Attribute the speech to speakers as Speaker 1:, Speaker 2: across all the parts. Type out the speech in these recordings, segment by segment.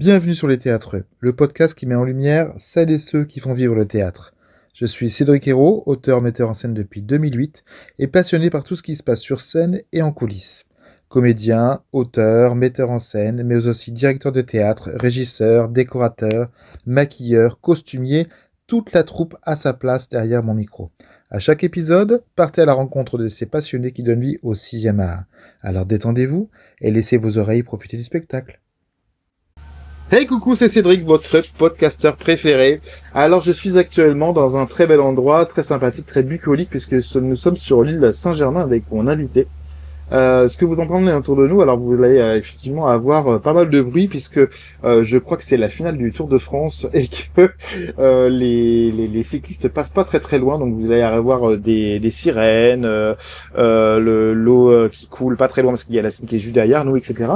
Speaker 1: Bienvenue sur Les Théâtreux, le podcast qui met en lumière celles et ceux qui font vivre le théâtre. Je suis Cédric Hérault, auteur-metteur en scène depuis 2008 et passionné par tout ce qui se passe sur scène et en coulisses. Comédien, auteur, metteur en scène, mais aussi directeur de théâtre, régisseur, décorateur, maquilleur, costumier, toute la troupe a sa place derrière mon micro. À chaque épisode, partez à la rencontre de ces passionnés qui donnent vie au 6e art. Alors détendez-vous et laissez vos oreilles profiter du spectacle. Hey coucou, c'est Cédric, votre podcasteur préféré. Alors je suis actuellement dans un très bel endroit, très sympathique, très bucolique, puisque nous sommes sur l'île Saint-Germain avec mon invité. Ce que vous entendez autour de nous, alors vous allez effectivement avoir pas mal de bruit, puisque je crois que c'est la finale du Tour de France et que les cyclistes passent pas très très loin, donc vous allez avoir des sirènes, l'eau qui coule pas très loin parce qu'il y a la Seine qui est juste derrière nous, etc.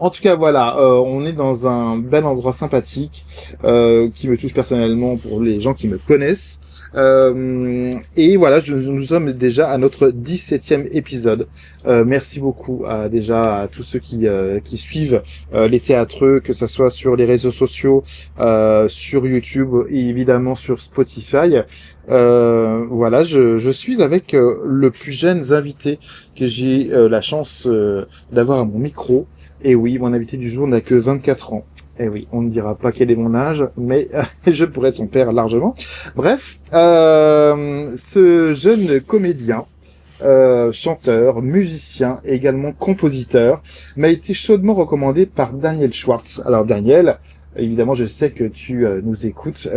Speaker 1: En tout cas, voilà, on est dans un bel endroit sympathique qui me touche personnellement pour les gens qui me connaissent. Et voilà, nous sommes déjà à notre 17e épisode. Merci beaucoup déjà à tous ceux qui suivent les théâtreux, que ce soit sur les réseaux sociaux, sur YouTube et évidemment sur Spotify. Voilà, je suis avec le plus jeune invité que j'ai la chance d'avoir à mon micro. Et oui, mon invité du jour n'a que 24 ans. Eh oui, on ne dira pas quel est mon âge, mais je pourrais être son père largement. Bref, ce jeune comédien, chanteur, musicien et également compositeur, m'a été chaudement recommandé par Daniel Schwartz. Alors Daniel, évidemment, je sais que tu nous écoutes.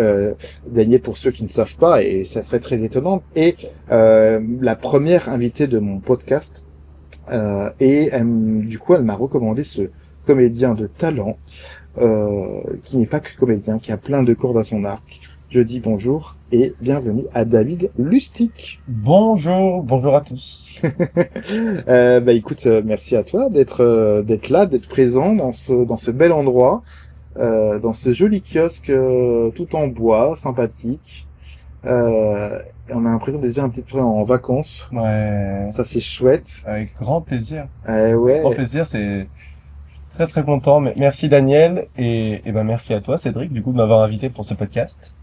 Speaker 1: Daniel, pour ceux qui ne savent pas, et ça serait très étonnant, est la première invitée de mon podcast. Et du coup, elle m'a recommandé ce comédien de talent, qui n'est pas que comédien, qui a plein de cordes à son arc. Je dis bonjour et bienvenue à David Lustig.
Speaker 2: Bonjour à tous.
Speaker 1: Écoute, merci à toi d'être là, d'être présent dans ce bel endroit, dans ce joli kiosque tout en bois, sympathique. On a l'impression déjà un petit peu en vacances.
Speaker 2: Ouais.
Speaker 1: Ça c'est chouette.
Speaker 2: Avec grand plaisir.
Speaker 1: Ouais.
Speaker 2: Grand plaisir, c'est très très content. Merci Daniel et merci à toi Cédric du coup de m'avoir invité pour ce podcast.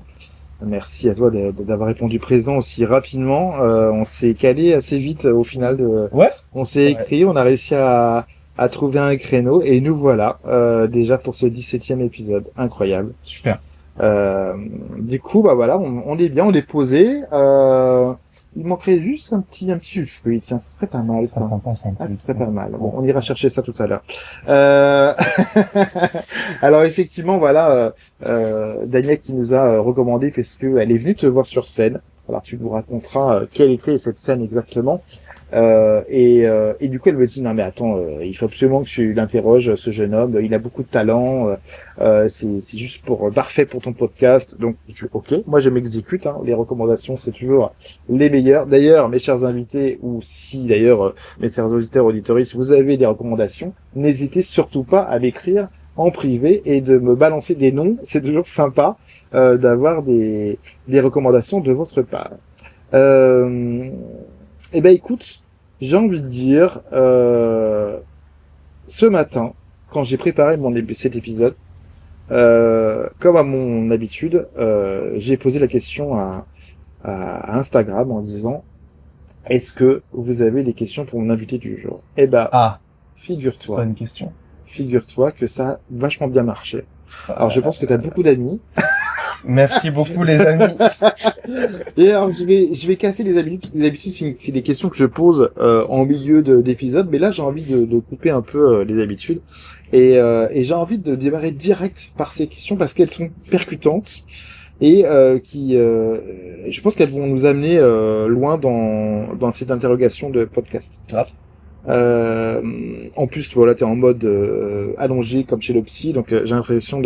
Speaker 1: Merci à toi d'avoir répondu présent aussi rapidement. On s'est calé assez vite au final.
Speaker 2: Ouais.
Speaker 1: On s'est écrit, on a réussi à trouver un créneau et nous voilà déjà pour ce 17e épisode. Incroyable.
Speaker 2: Super.
Speaker 1: Du coup, bah voilà, on est bien, on est posé. Il manquerait juste un petit jus de fruits. Tiens, ça serait pas mal, ça.
Speaker 2: Ça
Speaker 1: serait pas mal. Bon, on ira chercher ça tout à l'heure. Alors effectivement, voilà, Daniel qui nous a recommandé parce que elle est venue te voir sur scène. Alors tu nous raconteras quelle était cette scène exactement. Et du coup, elle me dit non mais attends, il faut absolument que tu l'interroges, ce jeune homme. Il a beaucoup de talent. C'est juste parfait pour ton podcast. Donc ok, moi je m'exécute. Hein, les recommandations c'est toujours les meilleures. D'ailleurs, mes chers invités ou si d'ailleurs mes chers auditeurs auditoristes, vous avez des recommandations, n'hésitez surtout pas à m'écrire en privé et de me balancer des noms. C'est toujours sympa d'avoir des recommandations de votre part. Eh ben écoute, j'ai envie de dire, ce matin, quand j'ai préparé cet épisode, comme à mon habitude, j'ai posé la question à Instagram en disant est-ce que vous avez des questions pour mon invité du jour? Eh ben, figure-toi.
Speaker 2: Bonne question.
Speaker 1: Figure-toi que ça a vachement bien marché. Alors je pense que tu as beaucoup d'amis.
Speaker 2: Merci beaucoup les amis.
Speaker 1: Et alors je vais casser les habitudes. Les habitudes, c'est des questions que je pose en milieu d'épisode, mais là j'ai envie de couper un peu les habitudes et j'ai envie de démarrer direct par ces questions parce qu'elles sont percutantes et je pense qu'elles vont nous amener loin dans cette interrogation de podcast. En plus, voilà, t'es en mode allongé comme chez le psy, donc j'ai l'impression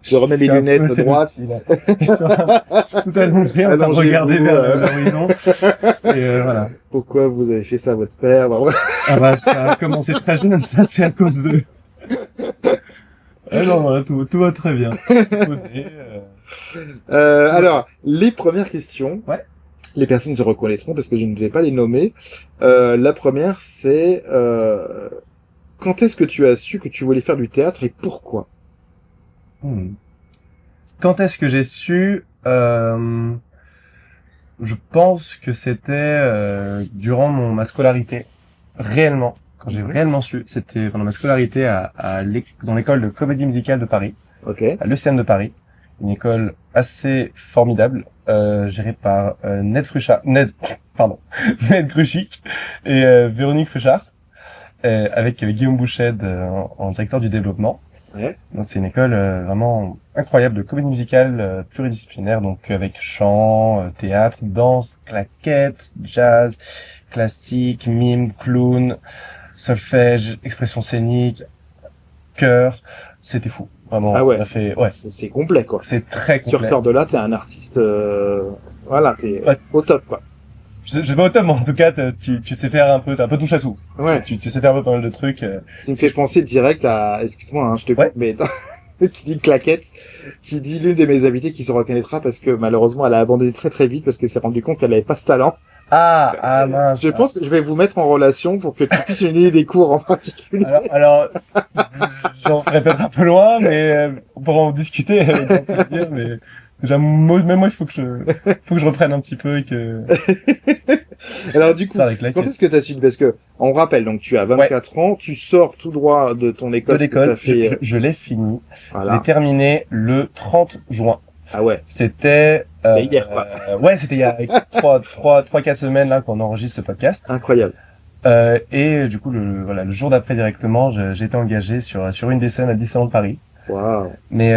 Speaker 1: je remets mes lunettes droites.
Speaker 2: Tout allongé, on va regarder vers l'horizon. Et voilà.
Speaker 1: Pourquoi vous avez fait ça à votre père?
Speaker 2: Ça a commencé très jeune, ça c'est à cause de. Non, voilà, tout va très bien.
Speaker 1: Alors, les premières questions.
Speaker 2: Ouais.
Speaker 1: Les personnes se reconnaîtront parce que je ne vais pas les nommer. La première, c'est quand est-ce que tu as su que tu voulais faire du théâtre et pourquoi?
Speaker 2: Quand est-ce que j'ai su Je pense que c'était durant ma scolarité, réellement. Quand j'ai réellement su, c'était pendant ma scolarité dans l'école de comédie musicale de Paris,
Speaker 1: Ok.
Speaker 2: à l'ECM de Paris, une école assez formidable, gérée par pardon, Ned Gruchic et Véronique Fruchard, avec Guillaume Bouched en directeur du développement.
Speaker 1: Ouais.
Speaker 2: Donc c'est une école vraiment incroyable de comédie musicale pluridisciplinaire, donc avec chant, théâtre, danse, claquettes, jazz, classique, mime, clown, solfège, expression scénique, chœur. C'était fou, vraiment.
Speaker 1: Ah ouais.
Speaker 2: On a fait, ouais,
Speaker 1: C'est complet, quoi.
Speaker 2: c'est très complet.
Speaker 1: Sur Fleur de là, t'es un artiste, voilà, t'es
Speaker 2: Ouais.
Speaker 1: au top, quoi.
Speaker 2: Je sais pas au top, mais en tout cas, tu sais faire t'as un peu touche à tout.
Speaker 1: Ouais.
Speaker 2: Tu sais faire un peu pas mal de trucs.
Speaker 1: Ça me fait penser direct à, excuse-moi, hein, je te coupe,
Speaker 2: Ouais.
Speaker 1: mais qui dit claquette, qui dit l'une de mes invitées qui se reconnaîtra parce que malheureusement elle a abandonné très très vite parce qu'elle s'est rendue compte qu'elle n'avait pas ce talent.
Speaker 2: Ah mince.
Speaker 1: Je pense que je vais vous mettre en relation pour que tu puisses lui donner des cours en particulier.
Speaker 2: Alors, j'en serais peut-être un peu loin, mais on pourra en discuter avec grand plaisir, mais déjà, même moi, il faut que je reprenne un petit peu et que,
Speaker 1: Alors du coup,
Speaker 2: ça avec la
Speaker 1: quand est-ce que tu as su, parce que on rappelle, donc tu as 24 ans, tu sors tout droit de ton école.
Speaker 2: l'école,
Speaker 1: fait,
Speaker 2: je l'ai fini.
Speaker 1: voilà.
Speaker 2: Je l'ai terminé le 30 juin.
Speaker 1: Ah ouais.
Speaker 2: C'était
Speaker 1: hier, quoi.
Speaker 2: Ouais, c'était il y a 4 semaines là qu'on enregistre ce podcast.
Speaker 1: Incroyable.
Speaker 2: Et du coup le jour d'après directement, j'ai été engagé sur une des scènes à Disneyland Paris.
Speaker 1: Waouh.
Speaker 2: Mais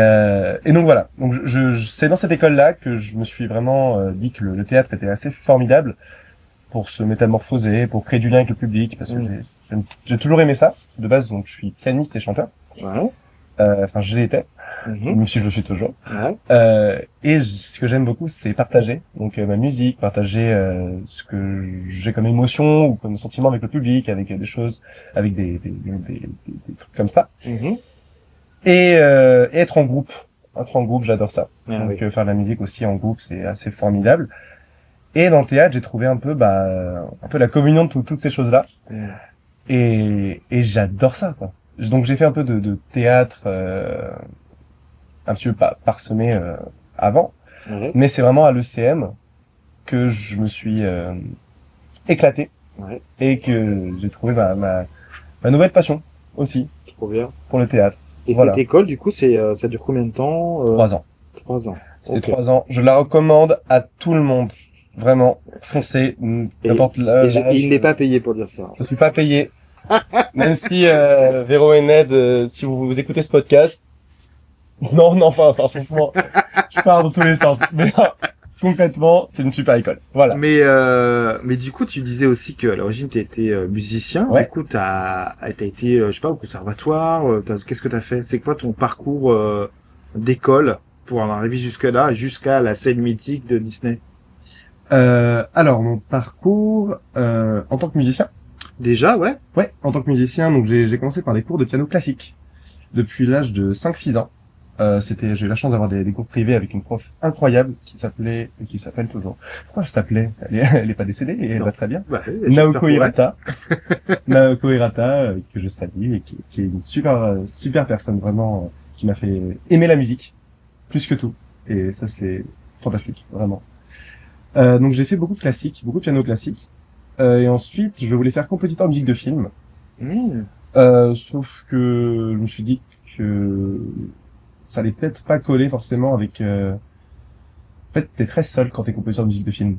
Speaker 2: et donc voilà. Donc c'est dans cette école-là que je me suis vraiment dit que le théâtre était assez formidable pour se métamorphoser, pour créer du lien avec le public, parce que j'ai toujours aimé ça. De base, donc je suis pianiste et chanteur.
Speaker 1: Ouais.
Speaker 2: Enfin, je l'étais, même si je le suis toujours.
Speaker 1: Ouais.
Speaker 2: Et ce que j'aime beaucoup, c'est partager. Donc ma musique, partager ce que j'ai comme émotion ou comme sentiment avec le public, avec des choses, avec des trucs comme ça. Et être en groupe. Être en groupe, j'adore ça. Donc faire de la musique aussi en groupe, c'est assez formidable. Et dans le théâtre, j'ai trouvé un peu la communion de toutes ces choses-là. Et j'adore ça, quoi. Donc j'ai fait un peu de théâtre un petit peu parsemé avant, mais c'est vraiment à l'ECM que je me suis éclaté et que j'ai trouvé ma nouvelle passion aussi.
Speaker 1: Trop bien.
Speaker 2: Pour le théâtre.
Speaker 1: Et cette école, du coup, ça dure combien de temps
Speaker 2: 3 ans.
Speaker 1: 3 ans.
Speaker 2: C'est 3 ans. Je la recommande à tout le monde. Vraiment, foncez. N'importe l'âge.
Speaker 1: Il n'est pas payé pour dire ça.
Speaker 2: Je suis pas payé. Même si Véro et Ned, si vous écoutez ce podcast, non, enfin, franchement, je pars dans tous les sens. Mais complètement, c'est une super école. Voilà.
Speaker 1: Mais du coup, tu disais aussi que à l'origine, tu étais musicien.
Speaker 2: Ouais.
Speaker 1: Du coup, t'as été, je sais pas, au conservatoire. Qu'est-ce que t'as fait? C'est quoi ton parcours d'école pour en arriver jusque-là, jusqu'à la scène mythique de Disney?
Speaker 2: Alors, mon parcours en tant que musicien.
Speaker 1: Déjà, ouais.
Speaker 2: Ouais, en tant que musicien, donc j'ai commencé par des cours de piano classique depuis l'âge de 5-6 ans. J'ai eu la chance d'avoir des cours privés avec une prof incroyable qui s'appelle toujours. Pourquoi elle s'appelait? Elle est pas décédée et elle va très bien. Naoko Hirata. Naoko Hirata, que je salue et qui est une super personne vraiment, qui m'a fait aimer la musique plus que tout. Et ça, c'est fantastique, vraiment. Donc j'ai fait beaucoup de classiques, beaucoup de piano classique. Et ensuite, je voulais faire compositeur de musique de film. Sauf que je me suis dit que ça allait peut-être pas coller forcément avec... En fait, t'es très seul quand t'es compositeur de musique de film.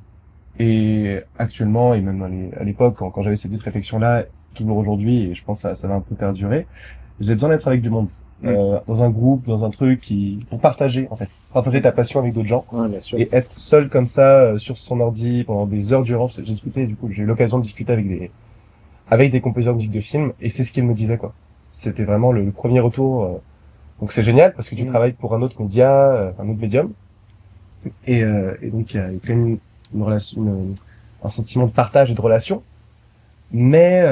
Speaker 2: Et actuellement, et même à l'époque, quand j'avais cette petite réflexion-là, toujours aujourd'hui, et je pense que ça va un peu perdurer, j'ai besoin d'être avec du monde. Dans un groupe, dans un truc pour partager, en fait. Partager ta passion avec d'autres gens.
Speaker 1: Ouais, bien sûr.
Speaker 2: Et être seul comme ça, sur son ordi, pendant des heures durant. J'ai eu l'occasion de discuter avec des compositeurs de musique de film, et c'est ce qu'ils me disaient, quoi. C'était vraiment le premier retour. Donc c'est génial, parce que tu travailles pour un autre média, un autre médium. Et donc il y a quand même une relation, un sentiment de partage et de relation. Mais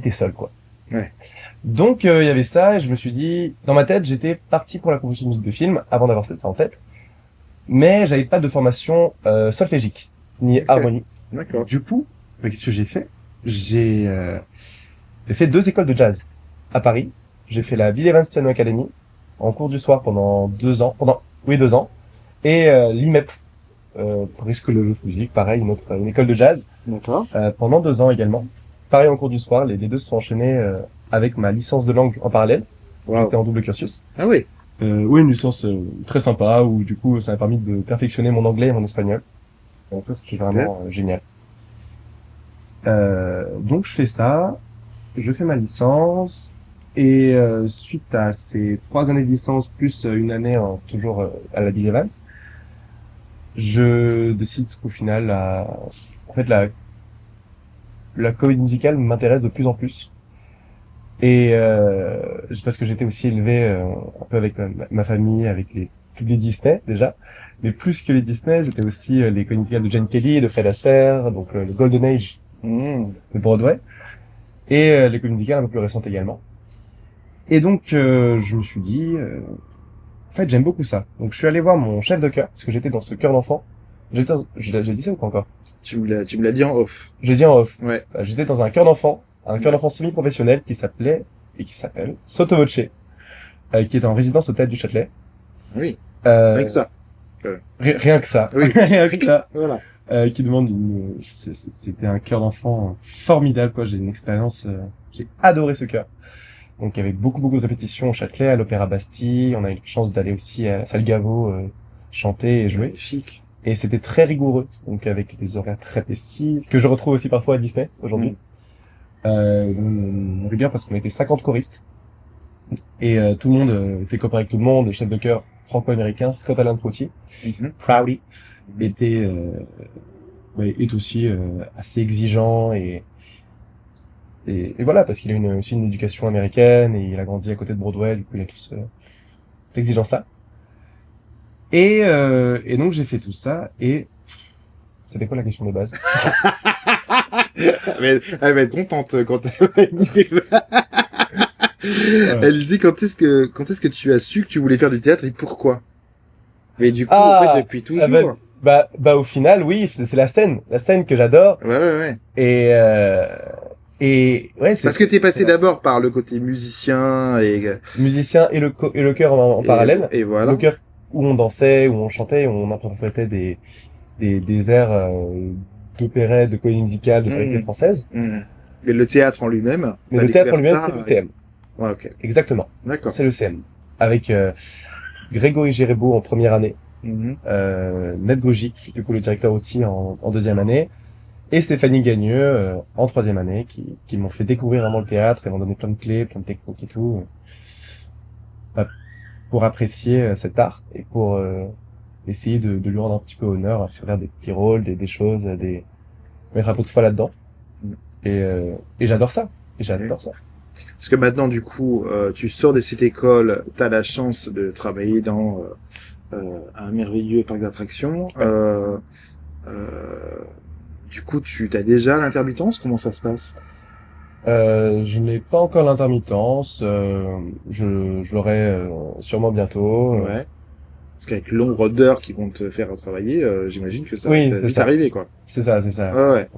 Speaker 2: t'es seul, quoi.
Speaker 1: Ouais.
Speaker 2: Donc il y avait ça, et je me suis dit, dans ma tête, j'étais parti pour la composition de musique de film, avant d'avoir ça en tête. Mais j'avais pas de formation solfégique, ni harmonie.
Speaker 1: D'accord.
Speaker 2: Du coup, qu'est-ce que j'ai fait? J'ai fait 2 écoles de jazz à Paris. J'ai fait la Bill Evans Piano Academy en cours du soir pendant 2 ans, et l'IMEP, Paris School of Music, pareil, une école de jazz,
Speaker 1: D'accord.
Speaker 2: pendant 2 ans également. Pareil en cours du soir, les deux se sont enchaînés avec ma licence de langue en parallèle.
Speaker 1: Wow.
Speaker 2: J'étais en double cursus.
Speaker 1: Ah oui.
Speaker 2: Oui, une licence très sympa où du coup ça m'a permis de perfectionner mon anglais et mon espagnol. Donc ça c'était vraiment génial. Donc je fais ça, je fais ma licence et suite à ces 3 années de licence plus une année toujours à la Bill Evans, je décide qu'au final en fait la comédie musicale m'intéresse de plus en plus. Et parce que j'étais aussi élevé un peu avec ma famille, avec tous les Disney déjà, mais plus que les Disney, c'était aussi les comédies musicales de Gene Kelly, de Fred Astaire, donc le Golden Age de Broadway, et les comédies musicales un peu plus récentes également. Et donc je me suis dit, en fait j'aime beaucoup ça. Donc je suis allé voir mon chef de chœur, parce que j'étais dans ce chœur d'enfant. J'ai dit ça ou pas encore?
Speaker 1: Tu me l'as dit en off.
Speaker 2: J'ai dit en off.
Speaker 1: Ouais.
Speaker 2: J'étais dans un chœur d'enfant semi-professionnel qui s'appelle Sotto Voce, qui est en résidence au Théâtre du Châtelet.
Speaker 1: Oui. Rien que ça.
Speaker 2: Rien que ça.
Speaker 1: Oui.
Speaker 2: Rien que ça.
Speaker 1: Voilà.
Speaker 2: Qui demande c'était un chœur d'enfant formidable, quoi. J'ai une expérience, j'ai adoré ce chœur. Donc, avec beaucoup de répétitions au Châtelet, à l'Opéra Bastille. On a eu la chance d'aller aussi à la salle Gaveau, chanter et jouer.
Speaker 1: Magnifique.
Speaker 2: Et c'était très rigoureux. Donc, avec des horaires très précis, que je retrouve aussi parfois à Disney, aujourd'hui. Une rigueur parce qu'on était 50 choristes. Et tout le monde était copain avec tout le monde. Le chef de chœur franco-américain, Scott Alan Prouty, Prouty, est aussi assez exigeant et voilà, parce qu'il a aussi une éducation américaine et il a grandi à côté de Broadway, du coup il a tout cette exigence-là. Et donc j'ai fait tout ça et c'était quoi la question de base?
Speaker 1: Elle va être contente quand elle va écouter. Elle disait quand est-ce que tu as su que tu voulais faire du théâtre et pourquoi? Mais du coup, en fait, depuis toujours.
Speaker 2: Bah, au final, oui, c'est la scène que j'adore.
Speaker 1: Ouais.
Speaker 2: Et ouais,
Speaker 1: parce que t'es passé d'abord par le côté musicien et
Speaker 2: le chœur en parallèle.
Speaker 1: Et voilà.
Speaker 2: Le chœur où on dansait, où on chantait, où on interprétait des airs d'opérette, de comédie musicale, de variété française.
Speaker 1: Mais le théâtre en lui-même.
Speaker 2: Mais le théâtre en lui-même, c'est le CM.
Speaker 1: Ouais, ok.
Speaker 2: Exactement.
Speaker 1: D'accord.
Speaker 2: C'est le CM. Avec Grégory Gérébeau en première année, Ned Grugic, du coup le directeur aussi en deuxième année, et Stéphanie Gagneux en troisième année, qui m'ont fait découvrir vraiment le théâtre et m'ont donné plein de clés, plein de techniques et tout, pour apprécier cet art et pour essayer de lui rendre un petit peu honneur, à faire des petits rôles, des choses, mettre un peu de foi là-dedans. Et j'adore ça. Et j'adore ça.
Speaker 1: Parce que maintenant, du coup, tu sors de cette école, t'as la chance de travailler dans un merveilleux parc d'attractions. Du coup, tu as déjà l'intermittence? Comment ça se passe?
Speaker 2: Je n'ai pas encore l'intermittence. Je l'aurai sûrement bientôt.
Speaker 1: Ouais. Parce qu'avec le nombre d'heures qui vont te faire travailler, j'imagine que ça va vite arriver, quoi.
Speaker 2: C'est ça.
Speaker 1: Ouais.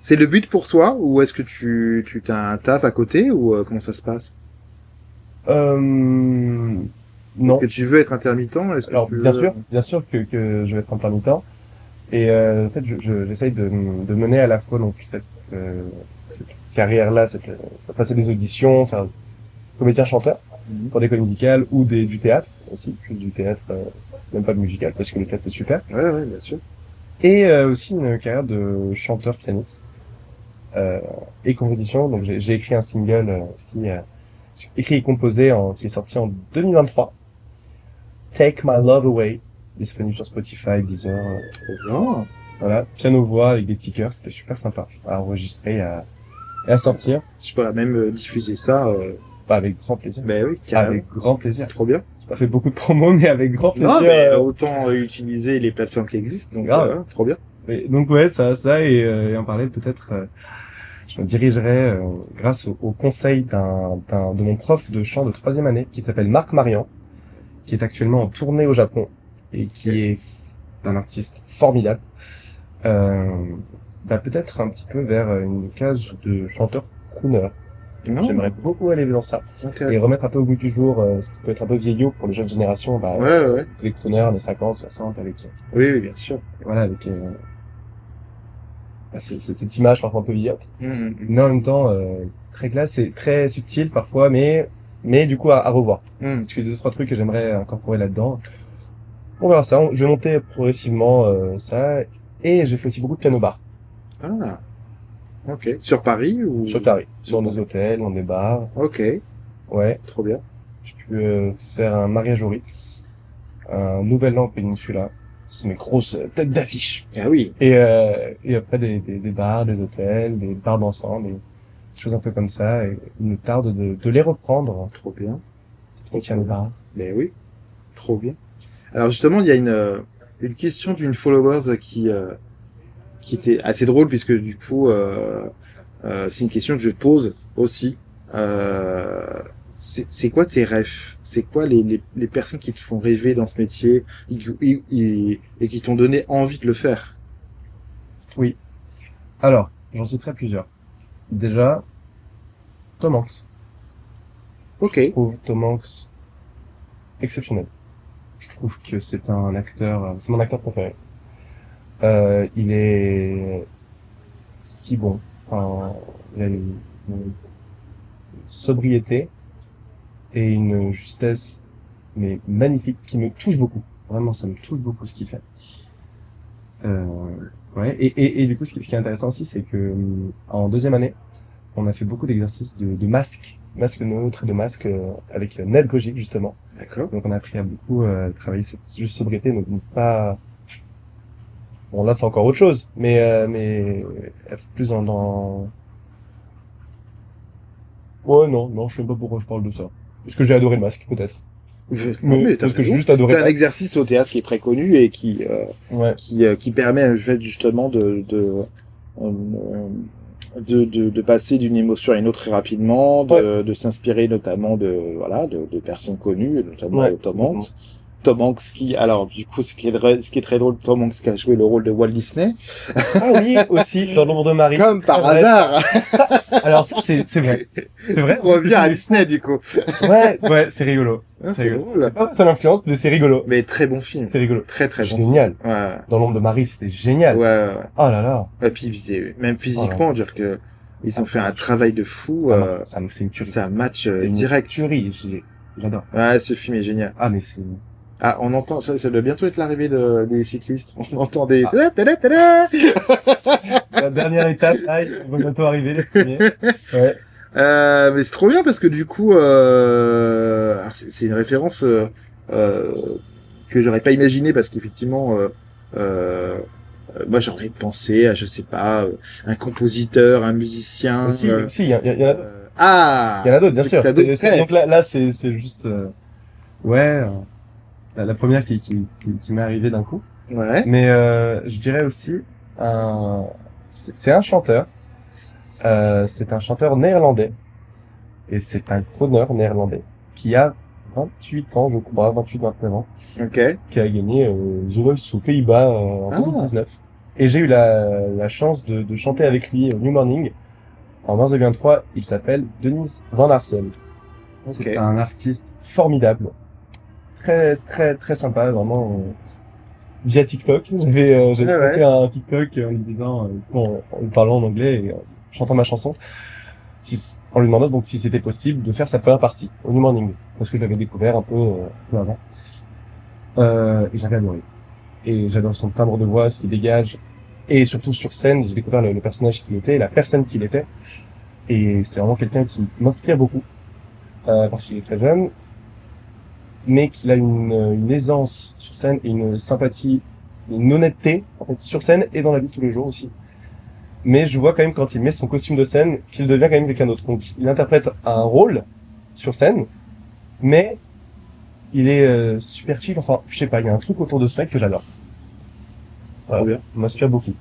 Speaker 1: C'est le but pour toi, ou est-ce que tu t'as un taf à côté, ou comment ça se passe?
Speaker 2: Non.
Speaker 1: Est-ce que tu veux être intermittent?
Speaker 2: Alors, bien sûr que je vais être intermittent. Et en fait, j'essaye de mener à la fois donc cette carrière-là, passer des auditions, faire comédien-chanteur pour des comédies musicales ou du théâtre aussi, plus du théâtre, même pas de musical, parce que le théâtre c'est super.
Speaker 1: Ouais, bien sûr.
Speaker 2: Et aussi une carrière de chanteur-pianiste et composition. Donc j'ai écrit un single aussi, écrit et composé qui est sorti en 2023. Take My Love Away, disponible sur Spotify, Deezer.
Speaker 1: Trop bien.
Speaker 2: Voilà, piano-voix avec des petits chœurs, c'était super sympa à enregistrer et à sortir.
Speaker 1: Je pourrais même diffuser ça.
Speaker 2: Avec grand plaisir.
Speaker 1: Ben oui, carrément.
Speaker 2: Avec grand plaisir.
Speaker 1: Trop bien.
Speaker 2: J'ai pas fait beaucoup de promos, mais avec grand plaisir.
Speaker 1: Non, mais autant utiliser les plateformes qui existent. Donc, trop bien.
Speaker 2: Et donc ouais, ça et en parler peut-être. Je me dirigerai grâce au conseil de mon prof de chant de 3e année qui s'appelle Marc Marian, qui est actuellement en tournée au Japon et qui est un artiste formidable. Peut-être un petit peu vers une case de chanteur crooner. J'aimerais beaucoup aller dans ça. Et remettre un peu au goût du jour, ce qui peut être un peu vieillot pour les jeunes générations, les crooners des 50, 60 avec...
Speaker 1: Oui, bien sûr.
Speaker 2: Voilà, avec... c'est cette image parfois un peu vieillotte. Mais en même temps, très classe et très subtil parfois, mais du coup à revoir. Parce qu'il y a 2-3 trucs que j'aimerais incorporer là-dedans. On verra ça, je vais monter progressivement ça. Et j'ai fait aussi beaucoup de piano-bar.
Speaker 1: Ah, ok. Sur Paris ou...
Speaker 2: Sur Paris. Dans des hôtels, dans des bars.
Speaker 1: Ok.
Speaker 2: Ouais.
Speaker 1: Trop bien.
Speaker 2: J'ai pu faire un mariage au Ritz, un nouvel an Peninsula. C'est mes grosses têtes d'affiche.
Speaker 1: Ah oui.
Speaker 2: Et après des bars, des hôtels, des bars d'ensemble, des choses un peu comme ça. Et il me tarde de les reprendre.
Speaker 1: Trop bien.
Speaker 2: C'est trop piano bar.
Speaker 1: Mais oui. Trop bien. Alors justement, il y a une question d'une followers qui était assez drôle puisque du coup, c'est une question que je pose aussi. C'est quoi tes rêves? C'est quoi les personnes qui te font rêver dans ce métier et qui t'ont donné envie de le faire?
Speaker 2: Oui. Alors, j'en citerai plusieurs. Déjà, Tom Hanks.
Speaker 1: Ok.
Speaker 2: Je trouve Tom Hanks exceptionnel. Je trouve que c'est un acteur, c'est mon acteur préféré. Il est si bon. Enfin, il a une sobriété et une justesse, mais magnifique, qui me touche beaucoup. Vraiment, ça me touche beaucoup ce qu'il fait. Ouais. Et du coup, ce qui est intéressant aussi, c'est que en deuxième année, on a fait beaucoup d'exercices de masque neutre, de masque avec Ned Gogic justement.
Speaker 1: D'accord.
Speaker 2: Donc on a appris à beaucoup travailler cette juste sobriété, donc pas. Bon là c'est encore autre chose, mais être plus dans. Ouais non, je sais pas pourquoi je parle de ça. Parce que j'ai adoré le masque peut-être.
Speaker 1: Mais
Speaker 2: parce que j'ai juste adoré.
Speaker 1: C'est un exercice au théâtre qui est très connu et qui permet en fait justement de passer d'une émotion à une autre très rapidement, de s'inspirer notamment de personnes connues, notamment Tom Hanks. Tom Hanks qui, alors du coup, ce qui est très drôle, Tom Hanks qui a joué le rôle de Walt Disney.
Speaker 2: Ah oui, aussi dans l'ombre de Marie.
Speaker 1: Comme par hasard.
Speaker 2: Alors ça c'est vrai. C'est vrai.
Speaker 1: On revient à Disney du coup.
Speaker 2: Ouais, c'est rigolo.
Speaker 1: C'est drôle.
Speaker 2: C'est pas ça l'influence, mais c'est rigolo.
Speaker 1: Mais très bon film.
Speaker 2: C'est rigolo.
Speaker 1: Très bon.
Speaker 2: Génial.
Speaker 1: Ouais.
Speaker 2: Dans l'ombre de Marie, c'était génial.
Speaker 1: Ouais.
Speaker 2: Oh là là.
Speaker 1: Et puis même physiquement, dire que ils ont fait un travail de fou.
Speaker 2: C'est une tuerie.
Speaker 1: C'est un match direct.
Speaker 2: Tuerie, j'adore.
Speaker 1: Ouais, ce film est génial.
Speaker 2: Ah mais c'est.
Speaker 1: Ah, on entend, ça doit bientôt être l'arrivée des cyclistes. On entend des...
Speaker 2: La dernière étape, là, il va bientôt arriver, les premiers. Ouais.
Speaker 1: Mais c'est trop bien parce que du coup, c'est une référence que j'aurais pas imaginé parce qu'effectivement, moi j'aurais pensé à, je sais pas, un compositeur, un musicien.
Speaker 2: Si, il y en a. Il y en a d'autres, bien sûr. Donc là, c'est juste, la première qui m'est arrivée d'un coup.
Speaker 1: Ouais.
Speaker 2: Mais je dirais aussi c'est un chanteur. C'est un chanteur néerlandais et c'est un crooner néerlandais qui a 28 ans, je crois, 28-29 ans.
Speaker 1: Ok.
Speaker 2: Qui a gagné The Voice aux Pays-Bas en 2019. Et j'ai eu la chance de chanter avec lui New Morning en mars 2023. Il s'appelle Dennis Van Arsel. Okay. C'est un artiste formidable. Très, très, très sympa, vraiment, via TikTok. J'avais fait un TikTok en lui disant, en lui parlant en anglais et chantant ma chanson, en lui demandant donc si c'était possible de faire sa première partie au New Morning. Parce que je l'avais découvert un peu avant. Et j'avais adoré. Et j'adore son timbre de voix, ce qu'il dégage. Et surtout sur scène, j'ai découvert le personnage qu'il était, la personne qu'il était. Et c'est vraiment quelqu'un qui m'inspire beaucoup. Parce qu'il est très jeune. Mais qu'il a une aisance sur scène et une sympathie, une honnêteté en fait, sur scène et dans la vie de tous les jours aussi. Mais je vois quand même quand il met son costume de scène qu'il devient quand même quelqu'un d'autre. Donc il interprète un rôle sur scène, mais il est super chill. Enfin, je sais pas, il y a un truc autour de ce mec que j'adore. Voilà, il m'inspire beaucoup.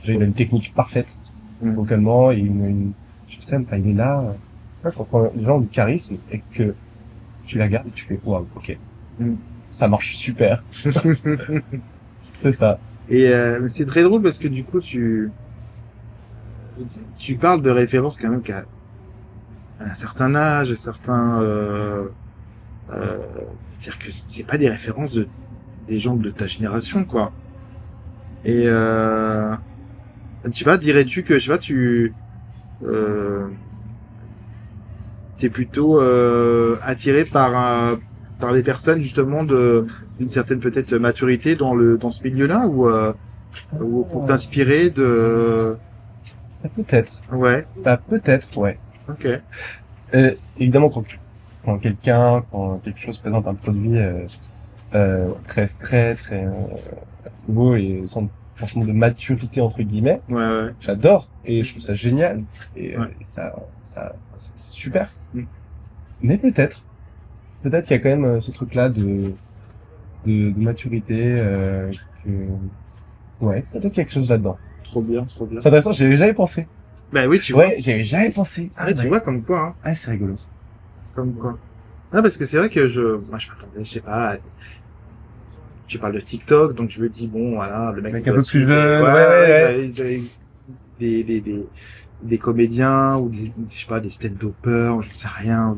Speaker 2: Il a une technique parfaite vocalement et une sur scène. Enfin, il est là. Quand les gens ont du charisme et que tu la gardes et tu fais waouh, ok, ça marche super. C'est ça.
Speaker 1: Et c'est très drôle parce que du coup tu parles de références quand même un certain âge, dire que c'est pas des références des gens de ta génération, quoi. Et je sais pas, dirais-tu que, je sais pas, t'es plutôt attiré par les personnes justement d'une certaine peut-être maturité dans ce milieu-là ou pour t'inspirer de.
Speaker 2: Peut-être.
Speaker 1: Ouais.
Speaker 2: Peut-être, ouais.
Speaker 1: Ok.
Speaker 2: Évidemment, quand quelque chose présente un produit très frais, très beau et sans forcément de maturité entre guillemets,
Speaker 1: Ouais.
Speaker 2: j'adore et je trouve ça génial et ça c'est super. Mais peut-être qu'il y a quand même ce truc-là de maturité que ouais, peut-être qu'il y a quelque chose là-dedans.
Speaker 1: Trop bien.
Speaker 2: C'est intéressant, j'y avais jamais pensé.
Speaker 1: Bah oui, tu vois.
Speaker 2: Ouais, j'y avais jamais pensé.
Speaker 1: Tu vois comme quoi, hein.
Speaker 2: Ah, c'est rigolo.
Speaker 1: Comme quoi. Ah, parce que c'est vrai que moi je m'attendais, je sais pas, tu parles de TikTok, donc je me dis, bon, voilà, le mec
Speaker 2: un peu plus jeune,
Speaker 1: des comédiens, ou je sais pas, des stand-uppers, je ne sais rien,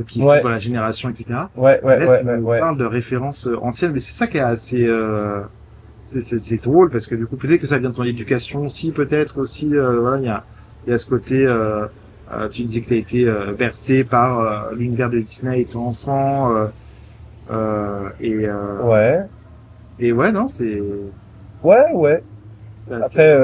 Speaker 1: qui sont dans la génération, etc.
Speaker 2: Ouais.
Speaker 1: On parle de références anciennes, mais c'est ça qui est assez, c'est drôle, parce que du coup, peut-être que ça vient de ton éducation aussi, peut-être aussi, voilà, il y a ce côté, tu disais que tu as été bercé par l'univers de Disney étant enfant, et ouais, non, c'est.
Speaker 2: Ouais. Après,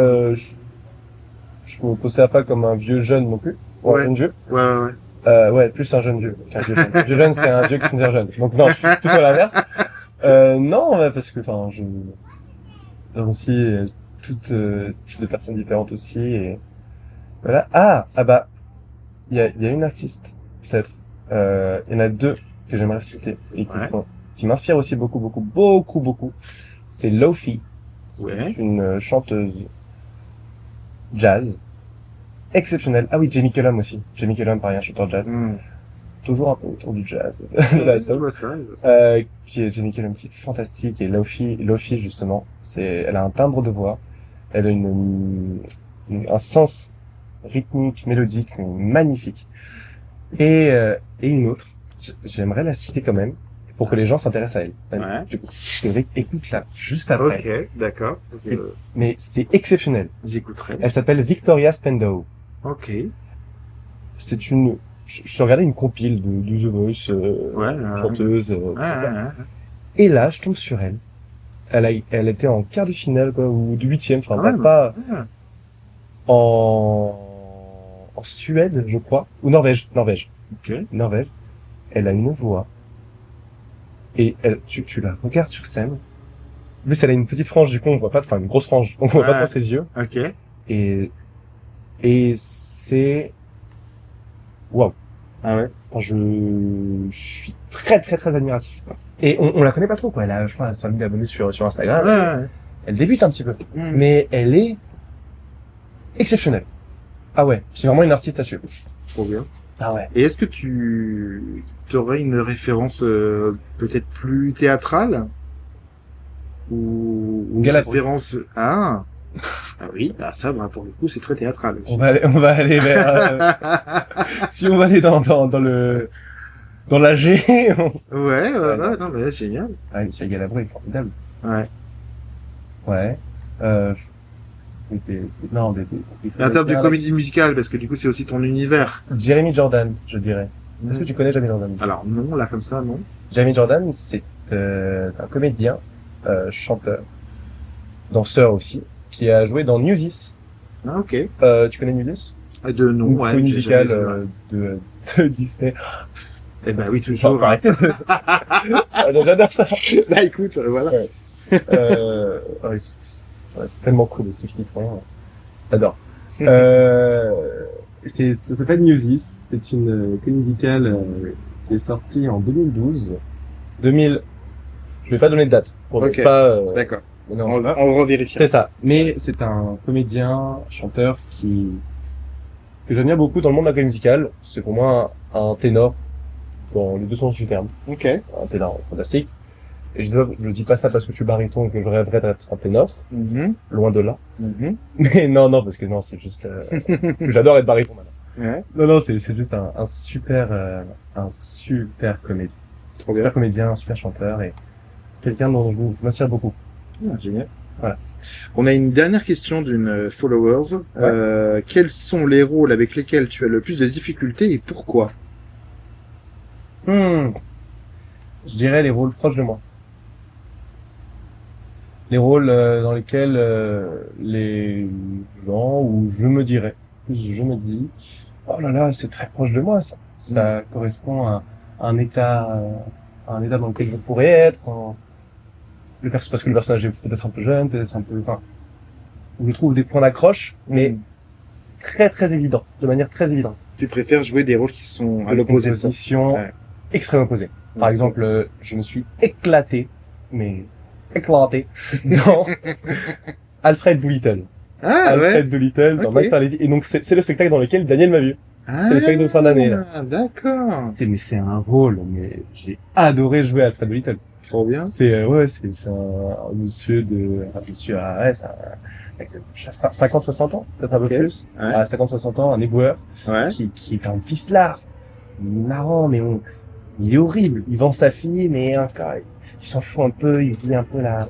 Speaker 2: je me considère pas comme un vieux jeune non plus. Un jeune vieux. Ouais, plus un jeune vieux qu'un vieux jeune. Vieux jeune, c'est un vieux qui considère jeune. Donc non, je suis plutôt l'inverse. Non, parce que, enfin, j'aime aussi tout type de personnes différentes aussi. Et voilà. Bah, il y a une artiste, peut-être. Il y en a deux que j'aimerais citer et qui m'inspirent aussi beaucoup. C'est Lo-Fi. C'est une chanteuse jazz exceptionnelle. Ah oui, Jamie Cullum aussi. Jamie Cullum, pareil, un chanteur jazz. Toujours un peu autour du jazz. Qui est Jamie Cullum, qui est fantastique. Et Lo-Fi justement, elle a un timbre de voix. Elle a un sens rythmique, mélodique, magnifique. Et une autre, j'aimerais la citer quand même, pour que les gens s'intéressent à elle. Du coup, écoute-la juste après.
Speaker 1: Ok, d'accord.
Speaker 2: Mais c'est exceptionnel.
Speaker 1: J'écouterai.
Speaker 2: Elle s'appelle Victoria Spendow.
Speaker 1: Ok.
Speaker 2: C'est je regardais une compile de The Voice, chanteuse, et là, je tombe sur elle. Elle était en quart de finale, quoi, ou de huitième, pas en Suède, je crois, ou Norvège.
Speaker 1: Ok.
Speaker 2: Norvège. Elle a une voix. Et tu la regardes sur scène. En plus, elle a une petite frange, du coup, on voit pas, une grosse frange. On voit pas trop ses yeux.
Speaker 1: Ok.
Speaker 2: Et c'est, waouh.
Speaker 1: Ah ouais.
Speaker 2: Enfin, je suis très admiratif. Et on la connaît pas trop, quoi. Elle a, je crois, 5000 abonnés sur Instagram.
Speaker 1: Ouais.
Speaker 2: Elle débute un petit peu. Mais elle est exceptionnelle. Ah ouais. C'est vraiment une artiste à suivre.
Speaker 1: Trop bien.
Speaker 2: Ah ouais.
Speaker 1: Et est-ce que tu aurais une référence peut-être plus théâtrale ou une référence ah oui, ça pour le coup c'est très théâtral aussi.
Speaker 2: On va aller vers si on va aller dans l'AG.
Speaker 1: Ouais, non mais c'est génial.
Speaker 2: Ah, Michel Galabru est formidable.
Speaker 1: Ouais.
Speaker 2: En
Speaker 1: termes de comédie musicale, parce que du coup c'est aussi ton univers.
Speaker 2: Jeremy Jordan, je dirais. Est-ce que tu connais Jeremy Jordan?
Speaker 1: Alors non, là comme ça, non.
Speaker 2: Jeremy Jordan, c'est un comédien, chanteur, danseur aussi, qui a joué dans Newsies.
Speaker 1: Ah ok.
Speaker 2: Tu connais Newsies?
Speaker 1: De nom, ouais.
Speaker 2: Musical de Disney.
Speaker 1: Eh ben oui, toujours.
Speaker 2: Arrêtez de... J'adore ça.
Speaker 1: Bah écoute, voilà.
Speaker 2: C'est tellement cool aussi ce qu'ils font. J'adore. Ça s'appelle Newsies. C'est une comédie musicale qui est sortie en 2012. Je vais pas donner de date pour ne pas.
Speaker 1: D'accord.
Speaker 2: On
Speaker 1: revérifie.
Speaker 2: C'est ça. Mais c'est un comédien, chanteur que j'admire beaucoup dans le monde de la comédie musicale. C'est pour moi un ténor dans les deux sens du terme.
Speaker 1: Ok.
Speaker 2: Un ténor fantastique. Et je dis pas ça parce que je suis baryton et que je rêverais d'être un ténor. Loin de là. Mais non, parce que non, c'est juste que j'adore être baryton maintenant.
Speaker 1: Ouais.
Speaker 2: Non, c'est juste un super comédien.
Speaker 1: Trop
Speaker 2: Super
Speaker 1: bien.
Speaker 2: comédien, un super chanteur et quelqu'un dont je m'inspire beaucoup.
Speaker 1: Ah, génial.
Speaker 2: Voilà.
Speaker 1: On a une dernière question d'une followers.
Speaker 2: Ouais.
Speaker 1: Quels sont les rôles avec lesquels tu as le plus de difficultés et pourquoi?
Speaker 2: Je dirais les rôles proches de moi. Les rôles dans lesquels les gens, ou je me dirais, plus je me dis, oh là là, c'est très proche de moi ça. Ça correspond à un état dans lequel je pourrais être. Parce que le personnage est peut-être un peu jeune, peut-être un peu, enfin, où je trouve des points d'accroche, mais très très évidents, de manière très évidente.
Speaker 1: Tu préfères jouer des rôles qui sont à
Speaker 2: De
Speaker 1: l'opposé de ça?
Speaker 2: composition
Speaker 1: Ouais.
Speaker 2: extrême opposée. Par
Speaker 1: Bien
Speaker 2: exemple, je me suis éclaté, mais éclaté, dans Alfred Doolittle.
Speaker 1: Ah
Speaker 2: Alfred
Speaker 1: ouais.
Speaker 2: Doolittle dans
Speaker 1: Ok.
Speaker 2: My Fair Lady. Et donc, c'est le spectacle dans lequel Daniel m'a vu.
Speaker 1: Ah,
Speaker 2: C'est le spectacle de fin d'année, là.
Speaker 1: d'accord.
Speaker 2: Mais c'est un rôle, mais j'ai adoré jouer Alfred Doolittle.
Speaker 1: Trop bien.
Speaker 2: C'est, ouais, c'est un monsieur ouais, c'est un, 50-60 ans, peut-être un peu
Speaker 1: Ok.
Speaker 2: plus.
Speaker 1: Ouais.
Speaker 2: À 50-60 ans, un éboueur,
Speaker 1: Ouais.
Speaker 2: qui est un ficelard. Marrant, mais il est horrible. Il vend sa fille, mais encore, il s'en fout un peu, il dit un peu là.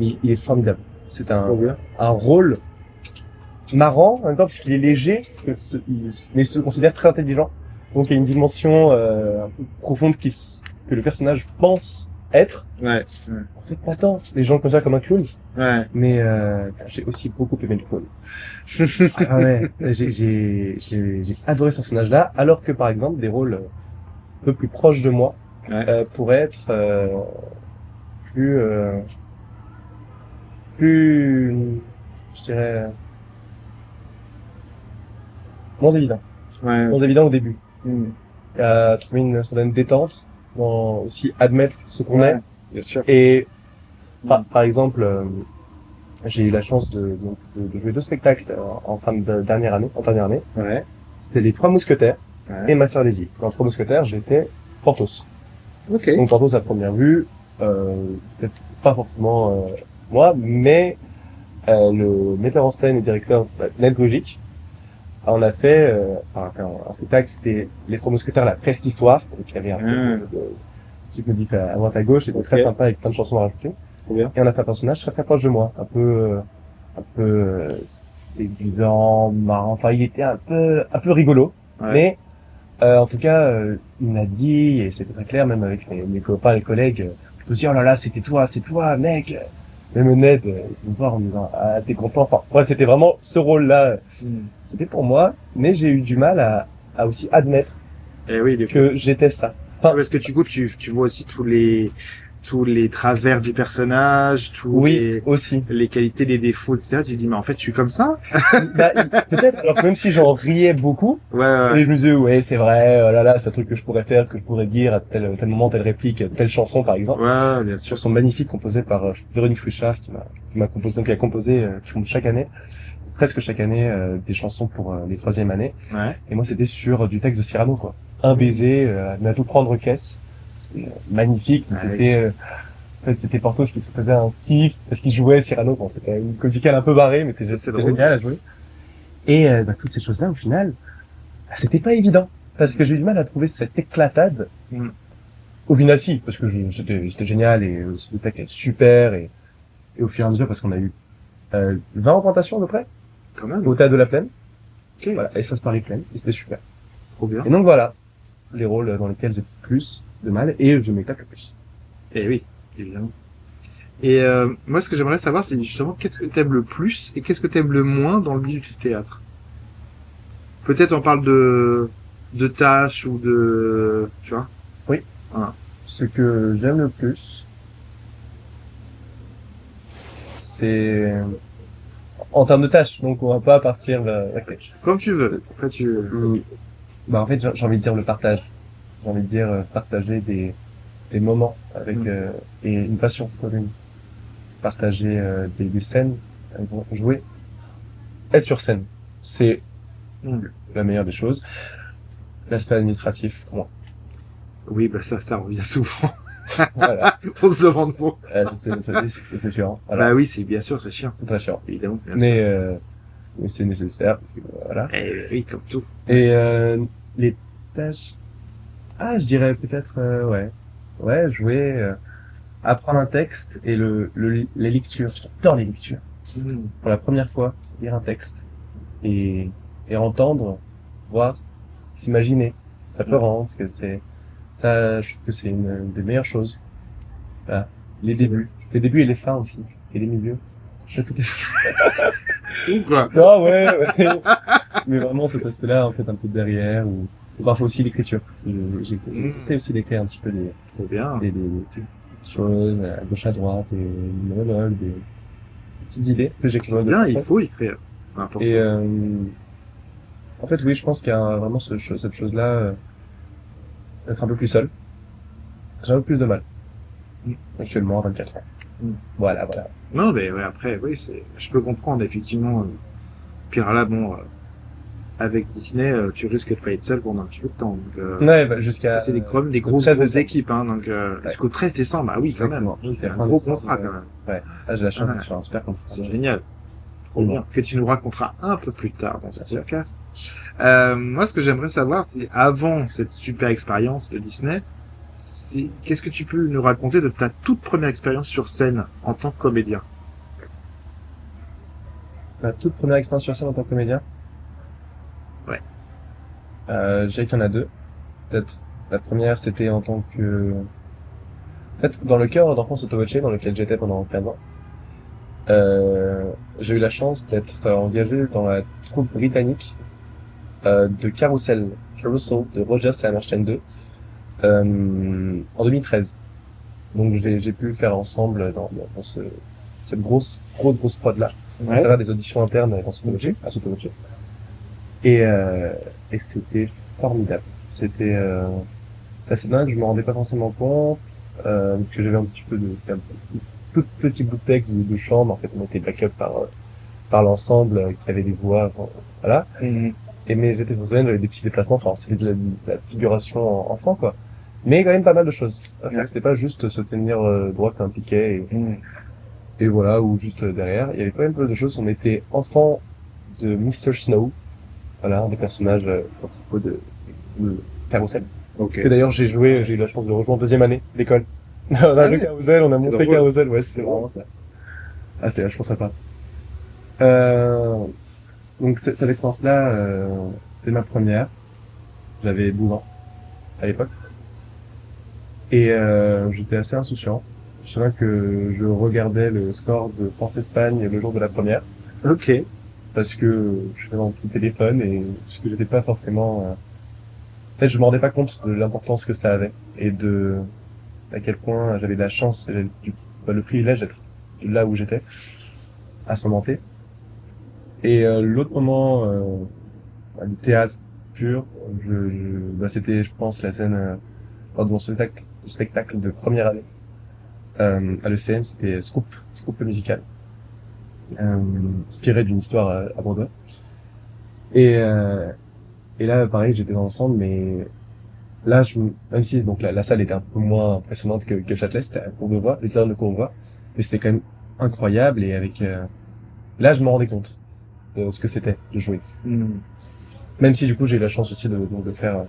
Speaker 2: Il est formidable. C'est
Speaker 1: Trop bien.
Speaker 2: un rôle marrant, en même temps, parce qu'il est léger, parce que mais se considère très intelligent. Donc, il y a une dimension un peu profonde que le personnage pense être.
Speaker 1: Ouais.
Speaker 2: En fait, pas tant. Les gens le considèrent comme un clown.
Speaker 1: Ouais.
Speaker 2: Mais j'ai aussi beaucoup aimé le clown. Ah ouais, j'ai adoré ce personnage-là, alors que par exemple, des rôles un peu plus proches de moi pourraient être plus, je dirais, moins évident.
Speaker 1: Ouais.
Speaker 2: Moins évident au début. Trouver une certaine détente, dans aussi admettre ce qu'on est.
Speaker 1: Bien sûr.
Speaker 2: Et par exemple, j'ai eu la chance de jouer 2 spectacles en fin de dernière année.
Speaker 1: Ouais.
Speaker 2: C'était les 3 Mousquetaires
Speaker 1: Ouais.
Speaker 2: et Ma Sœur Lizzie. Dans 3 Mousquetaires, j'étais Porthos.
Speaker 1: Ok.
Speaker 2: Donc Porthos à première vue, peut-être pas forcément moi, mais le metteur en scène et directeur Ned Grugic on a fait un spectacle, c'était Les 3 Mousquetaires, la presque histoire, donc il y avait un peu de petites modifs à droite à gauche, c'était très sympa avec plein de chansons à rajouter.
Speaker 1: Trop bien.
Speaker 2: Et on a fait un personnage très très proche de moi, un peu séduisant, marrant, enfin il était un peu rigolo, mais en tout cas il m'a dit, et c'était très clair même avec mes copains, les collègues, je me dis oh là là c'est toi mec, même Ned me voir en me disant ah t'es content, enfin ouais c'était vraiment ce rôle là, c'était pour moi, mais j'ai eu du mal à aussi admettre que j'étais ça.
Speaker 1: Enfin, parce que du coup tu vois aussi tous les travers du personnage,
Speaker 2: aussi
Speaker 1: les qualités, les défauts, etc. Tu te dis, mais en fait, je suis comme ça.
Speaker 2: Peut-être, alors que même si j'en riais beaucoup, et je me disais, ouais, c'est vrai, oh là là, c'est un truc que je pourrais faire, que je pourrais dire à tel moment, telle réplique, telle chanson, par exemple.
Speaker 1: Ouais, bien sûr.
Speaker 2: Chanson magnifique composée par Véronique Fluchard, qui m'a composé, donc qui a composé, chaque année, presque chaque année, des chansons pour les 3e années.
Speaker 1: Ouais.
Speaker 2: Et moi, c'était sur du texte de Cyrano, quoi. Un baiser, à tout prendre caisse. C'était magnifique. C'était, en fait, c'était Porthos qui se faisait un kiff parce qu'il jouait Cyrano. Bon, c'était une musicale un peu barrée, mais c'était génial à jouer. Et toutes ces choses-là, au final, c'était pas évident parce que j'ai eu du mal à trouver cette éclatade. Au final, si, parce que c'était génial et le spectacle est super et au fur et à mesure, parce qu'on a eu 20 représentations à peu près
Speaker 1: quand même
Speaker 2: au Théâtre de la Plaine. Voilà, Espace Paris Plaine, et c'était super.
Speaker 1: Trop bien.
Speaker 2: Et donc voilà, les rôles dans lesquels j'ai plus de mal et je m'éclate le plus.
Speaker 1: Eh oui, évidemment. Et moi, ce que j'aimerais savoir, c'est justement qu'est-ce que t'aimes le plus et qu'est-ce que t'aimes le moins dans le milieu du théâtre. Peut-être on parle de tâches ou de, tu vois.
Speaker 2: Oui.
Speaker 1: Voilà.
Speaker 2: Ce que j'aime le plus, c'est en termes de tâches. Donc on va pas partir
Speaker 1: comme tu veux. Après
Speaker 2: en fait, j'ai envie de dire le partage. J'ai envie de dire partager des moments avec et une passion commune. Partager des scènes, jouer, être sur scène, c'est la meilleure des choses. L'aspect administratif, moi.
Speaker 1: Oui, bah ça revient souvent.
Speaker 2: Voilà.
Speaker 1: On se demande pour.
Speaker 2: C'est chiant. Voilà.
Speaker 1: Bah oui, c'est bien sûr, c'est chiant.
Speaker 2: C'est très chiant.
Speaker 1: Évidemment.
Speaker 2: Mais mais c'est nécessaire. Voilà.
Speaker 1: Eh oui, comme tout.
Speaker 2: Et les tâches, je dirais peut-être jouer, apprendre un texte et les lectures. J'adore les lectures. Pour la première fois, lire un texte et entendre, voir, s'imaginer. Ça peut rendre, parce que ça, je trouve que c'est une des meilleures choses. Voilà. Les débuts et les fins aussi, et les milieux. Tout est...
Speaker 1: Tout, quoi.
Speaker 2: Non, ouais. Mais vraiment, cet aspect-là, en fait, un peu derrière, ou parfois aussi l'écriture. J'essaie aussi d'écrire un petit peu
Speaker 1: Trop bien.
Speaker 2: des choses à gauche à droite, des monologues, des petites idées que j'écris.
Speaker 1: C'est bien, il faut écrire. C'est important.
Speaker 2: Et en fait, oui, je pense qu'il y a vraiment cette chose-là, d'être un peu plus seul. J'ai un peu plus de mal. Actuellement, à 24 ans. Voilà.
Speaker 1: Non, mais ouais, après, oui, je peux comprendre, effectivement. Puis alors là, bon, avec Disney, tu risques de pas être seul pendant un petit peu de temps. Donc,
Speaker 2: ouais, jusqu'à...
Speaker 1: c'est des grosses équipes, hein, donc, jusqu'au 13 décembre, bah oui, quand même. C'est un gros contrat, quand même.
Speaker 2: Ouais. Là, j'ai la chance de faire un super contrat.
Speaker 1: C'est génial. Trop bien. Que tu nous raconteras un peu plus tard dans ce podcast. Moi, ce que j'aimerais savoir, c'est, avant cette super expérience de Disney, qu'est-ce que tu peux nous raconter de ta toute première expérience sur scène en tant que comédien?
Speaker 2: Ma toute première expérience sur scène en tant que comédien?
Speaker 1: Ouais.
Speaker 2: Je dirais qu'il y en a deux. Peut-être. La première, c'était en tant que... En fait, dans le chœur d'enfance Sotto Voce, dans lequel j'étais pendant 15 ans, j'ai eu la chance d'être engagé dans la troupe britannique de Carousel de Rogers et Hammerstein 2 en 2013. Donc j'ai pu faire ensemble dans cette grosse prod là, à travers des auditions internes dans Sotto Voce. Et c'était formidable. C'était c'est assez dingue, je me rendais pas forcément compte que j'avais un petit peu c'était un tout petit bout de texte de chambre. En fait, on était backup par l'ensemble qui avait des voix, voilà. Et mais j'étais sur scène, j'avais des petits déplacements, enfin c'était de la figuration enfant, quoi. Mais quand même pas mal de choses à faire. C'était pas juste se tenir droit comme un piquet et voilà, ou juste derrière. Il y avait quand même pas mal de choses. On était enfant de Mr. Snow, voilà, un des personnages principaux de Carousel.
Speaker 1: Okay.
Speaker 2: Et d'ailleurs, j'ai eu la chance de rejoindre deuxième année d'école. On a joué Carousel, on a monté Carousel, ouais, c'est vraiment ça. Ah, c'était vachement sympa. Donc cette expérience-là, c'était ma première. J'avais 12 ans à l'époque. Et j'étais assez insouciant. Je me souviens que je regardais le score de France-Espagne le jour de la première.
Speaker 1: Ok.
Speaker 2: Parce que je faisais mon petit téléphone et parce que j'étais pas forcément... En fait, je me rendais pas compte de l'importance que ça avait et à quel point j'avais de la chance, le privilège d'être là où j'étais à ce moment-là. Et l'autre moment du théâtre pur, c'était, je pense, la scène de mon spectacle de première année à l'ECM, c'était Scoop le musical, inspiré d'une histoire à Bordeaux. Et là, pareil, j'étais dans l'ensemble, mais là, même si donc la salle était un peu moins impressionnante que Châtelet, c'était un cours de voix, les heures de cours de voix, mais c'était quand même incroyable et avec là, je me rendais compte de ce que c'était de jouer. Même si du coup, j'ai eu la chance aussi de faire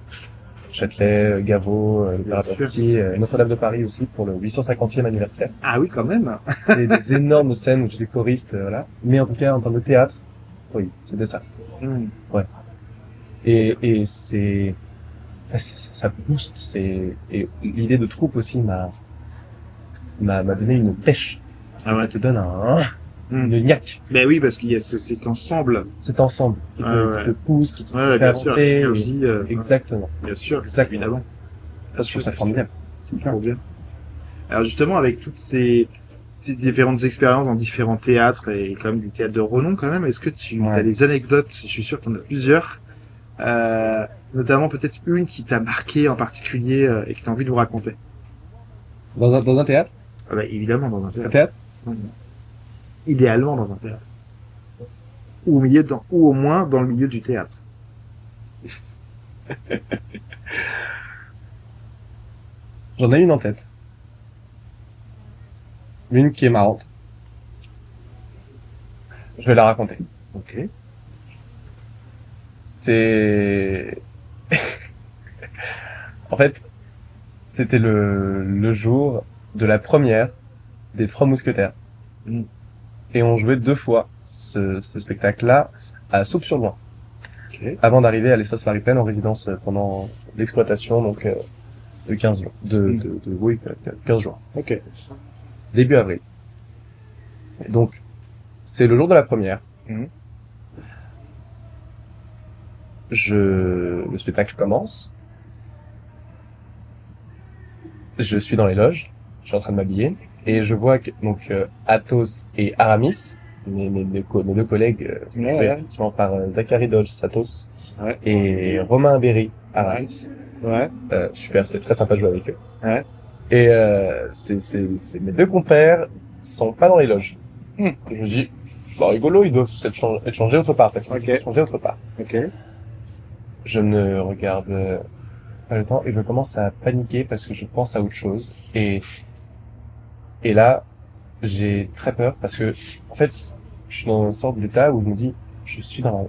Speaker 2: Châtelet, Gaveau, l'Opéra Bastille, Notre-Dame de Paris aussi pour le 850e anniversaire.
Speaker 1: Ah oui, quand même.
Speaker 2: des énormes scènes où j'étais choriste, voilà. Mais en tout cas, en termes de théâtre, oui, c'était ça. Ouais. Et ça booste, et l'idée de troupe aussi m'a donné une pêche. Ça te donne une niaque.
Speaker 1: Ben oui, parce qu'il y a cet ensemble.
Speaker 2: Cet ensemble qui te pousse, qui te fait avancer. Exactement.
Speaker 1: Bien sûr, évidemment.
Speaker 2: Ça, je trouve ça formidable.
Speaker 1: C'est trop bien. Alors justement, avec toutes ces différentes expériences dans différents théâtres et quand même des théâtres de renom quand même, est-ce que tu as des anecdotes? Je suis sûr que tu en as plusieurs. Notamment peut-être une qui t'a marqué en particulier et que tu as envie de nous raconter.
Speaker 2: Dans un théâtre?
Speaker 1: Ah bah, évidemment dans un théâtre.
Speaker 2: Un théâtre?
Speaker 1: Idéalement dans un théâtre. Ou au moins dans le milieu du théâtre.
Speaker 2: J'en ai une en tête. Une qui est marrante. Je vais la raconter.
Speaker 1: Ok.
Speaker 2: C'est... En fait, c'était le jour de la première des Trois Mousquetaires. Et on jouait 2 fois ce spectacle-là à Saupe-sur-Loing.
Speaker 1: Ok.
Speaker 2: Avant d'arriver à l'espace Marie-Plaine en résidence pendant l'exploitation, donc de 15 jours. Oui, 15 jours.
Speaker 1: Ok.
Speaker 2: Début avril. Donc, c'est le jour de la première. Le spectacle commence. Je suis dans les loges. Je suis en train de m'habiller. Et je vois que, donc, Athos et Aramis, mes deux collègues, joués effectivement par Zachary Dodge, Athos, et Romain Berry, Aramis. Super, c'était très sympa de jouer avec eux. Et c'est mes 2 compères sont pas dans les loges. Je me dis, bah rigolo, ils doivent être changés autre part, parce qu'ils sont changés autre part. Je ne regarde pas le temps et je commence à paniquer parce que je pense à autre chose. Et là, j'ai très peur parce que, en fait, je suis dans une sorte d'état où je me dis, je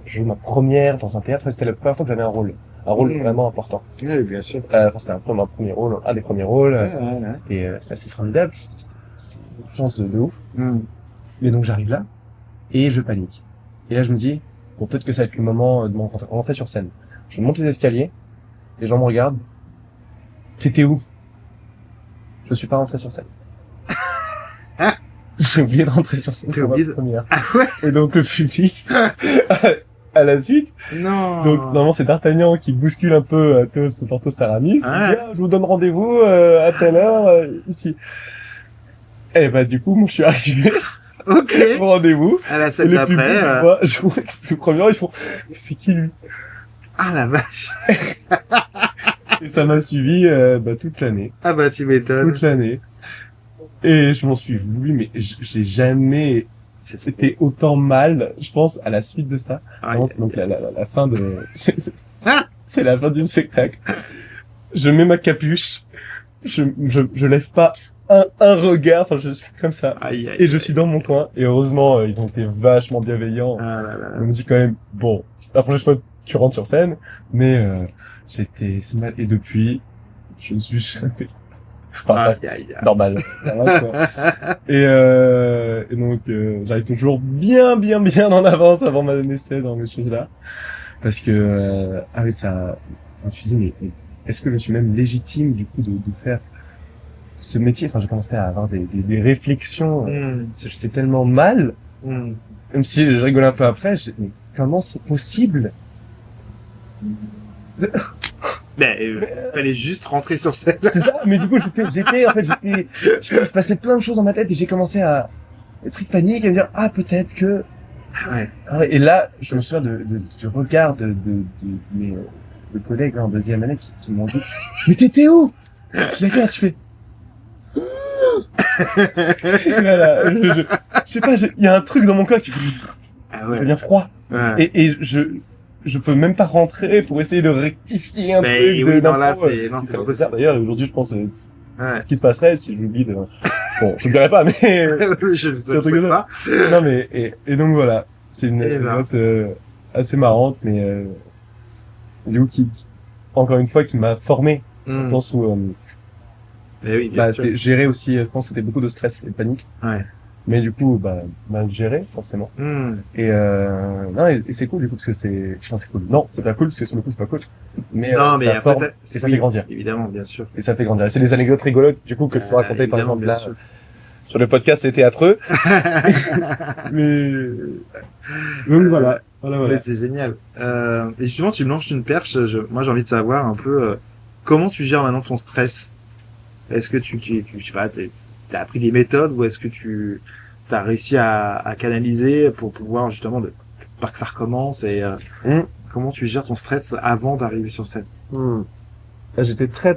Speaker 2: joue ma première dans un théâtre. Enfin, c'était la première fois que j'avais un rôle vraiment important.
Speaker 1: Oui, bien sûr.
Speaker 2: C'était un des premiers rôles. Et c'était assez formidable. C'était une chance de ouf. Et donc j'arrive là et je panique. Et là je me dis, bon peut-être que ça va être le moment de rentrer sur scène. Je monte les escaliers, les gens me regardent. T'étais où? Je suis pas rentré sur scène. J'ai oublié de rentrer sur scène pour ma première.
Speaker 1: Ah ouais?
Speaker 2: Et donc le public, à la suite.
Speaker 1: Non.
Speaker 2: Donc normalement c'est D'Artagnan qui bouscule un peu Athos, Porthos, Aramis. Je vous donne rendez-vous à telle heure ici. Et bah du coup moi je suis arrivé.
Speaker 1: Ok.
Speaker 2: Au rendez-vous.
Speaker 1: À la scène d'après.
Speaker 2: Le premier, ils font, c'est qui lui?
Speaker 1: Ah la vache.
Speaker 2: Et ça m'a suivi toute l'année.
Speaker 1: Ah bah tu m'étonnes.
Speaker 2: Toute l'année. Et je m'en suis voulu, mais j'ai jamais été autant mal, je pense, à la suite de ça. C'est donc la fin de... C'est la fin du spectacle. Je mets ma capuche. Je lève pas un regard, enfin je suis comme ça, et je suis dans mon coin, et heureusement ils ont été vachement bienveillants. On me dit quand même, bon, la prochaine fois tu rentres sur scène, mais j'étais si mal, et depuis, je ne suis jamais... normal. Et donc j'arrive toujours bien en avance avant ma essai dans les choses là, parce que ça, je me suis dit, mais est-ce que je suis même légitime du coup de faire ce métier? Enfin, j'ai commencé à avoir des réflexions. J'étais tellement mal, même si je rigolais un peu après. Mais comment c'est possible?
Speaker 1: Fallait juste rentrer sur scène.
Speaker 2: C'est ça. Mais du coup, il se passait plein de choses dans ma tête et j'ai commencé à être pris de panique et me dire, peut-être que. Et là, je me souviens du regard de mes collègues en deuxième année qui m'ont dit, mais t'étais où? Je regarde, tu fais. Je sais pas, il y a un truc dans mon corps qui je deviens froid. Et je peux même pas rentrer pour essayer de rectifier un truc.
Speaker 1: Oui, non, là, c'est pas
Speaker 2: ça. D'ailleurs, aujourd'hui, je pense, ce qui se passerait si j'oublie de... Bon, je ne dirais pas, mais...
Speaker 1: je ne sais pas.
Speaker 2: Non, mais, et donc voilà. C'est une anecdote assez marrante, mais, qui, encore une fois, qui m'a formé. Dans le sens où, c'est gérer aussi, je pense que c'était beaucoup de stress et de panique. Mais du coup, mal géré, forcément. Et c'est cool, du coup, parce que c'est cool. Non, c'est pas cool, parce que sur le coup, c'est pas cool. Mais,
Speaker 1: non, mais après,
Speaker 2: ça fait grandir.
Speaker 1: Évidemment, bien sûr.
Speaker 2: Et ça fait grandir. Et c'est des anecdotes rigolotes, du coup, que je peux raconter, par exemple, là, sur le podcast Les Théâtreux. mais voilà.
Speaker 1: Mais c'est génial. Et justement, tu me lances une perche. Moi, j'ai envie de savoir un peu, comment tu gères maintenant ton stress? Est-ce que je sais pas, t'as appris des méthodes ou est-ce que t'as réussi à canaliser pour pouvoir justement pas que ça recommence et comment tu gères ton stress avant d'arriver sur scène?
Speaker 2: J'étais très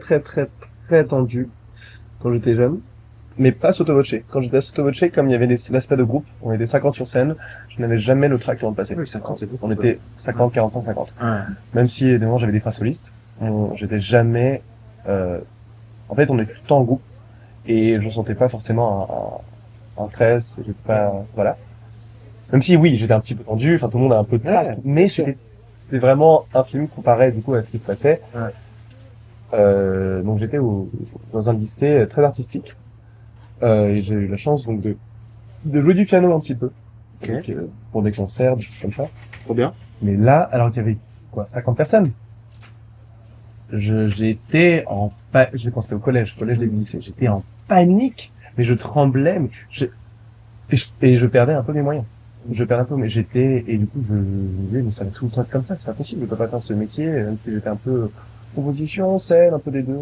Speaker 2: tendu quand j'étais jeune, mais pas sotto voce. Quand j'étais à sotto voce, comme il y avait l'aspect de groupe, on était 50 sur scène, je n'avais jamais le trac avant de passer.
Speaker 1: Oui, 50, c'est beaucoup.
Speaker 2: On était 50, 45, 50. Même si évidemment j'avais des phrases solistes, j'étais jamais en fait on était tout le temps en groupe et je sentais pas forcément un stress, j'étais pas voilà. Même si oui, j'étais un petit peu tendu, enfin tout le monde a un peu de trac, mais c'était c'était vraiment un film comparé du coup à ce qui se passait.
Speaker 1: Ouais.
Speaker 2: Donc j'étais dans un lycée très artistique et j'ai eu la chance donc de jouer du piano un petit peu.
Speaker 1: Ok.
Speaker 2: Donc, pour des concerts, des choses comme ça.
Speaker 1: Trop bien.
Speaker 2: Mais là, alors qu'il y avait quoi, 50 personnes, j'ai été je pensais au collège, des lycées, j'étais en panique, mais je tremblais, et je perdais un peu mes moyens. Je perdais un peu, mais et du coup, je me disais, mais ça va tout le temps être comme ça, c'est pas possible, je peux pas faire ce métier, même si j'étais un peu composition, scène, un peu des deux.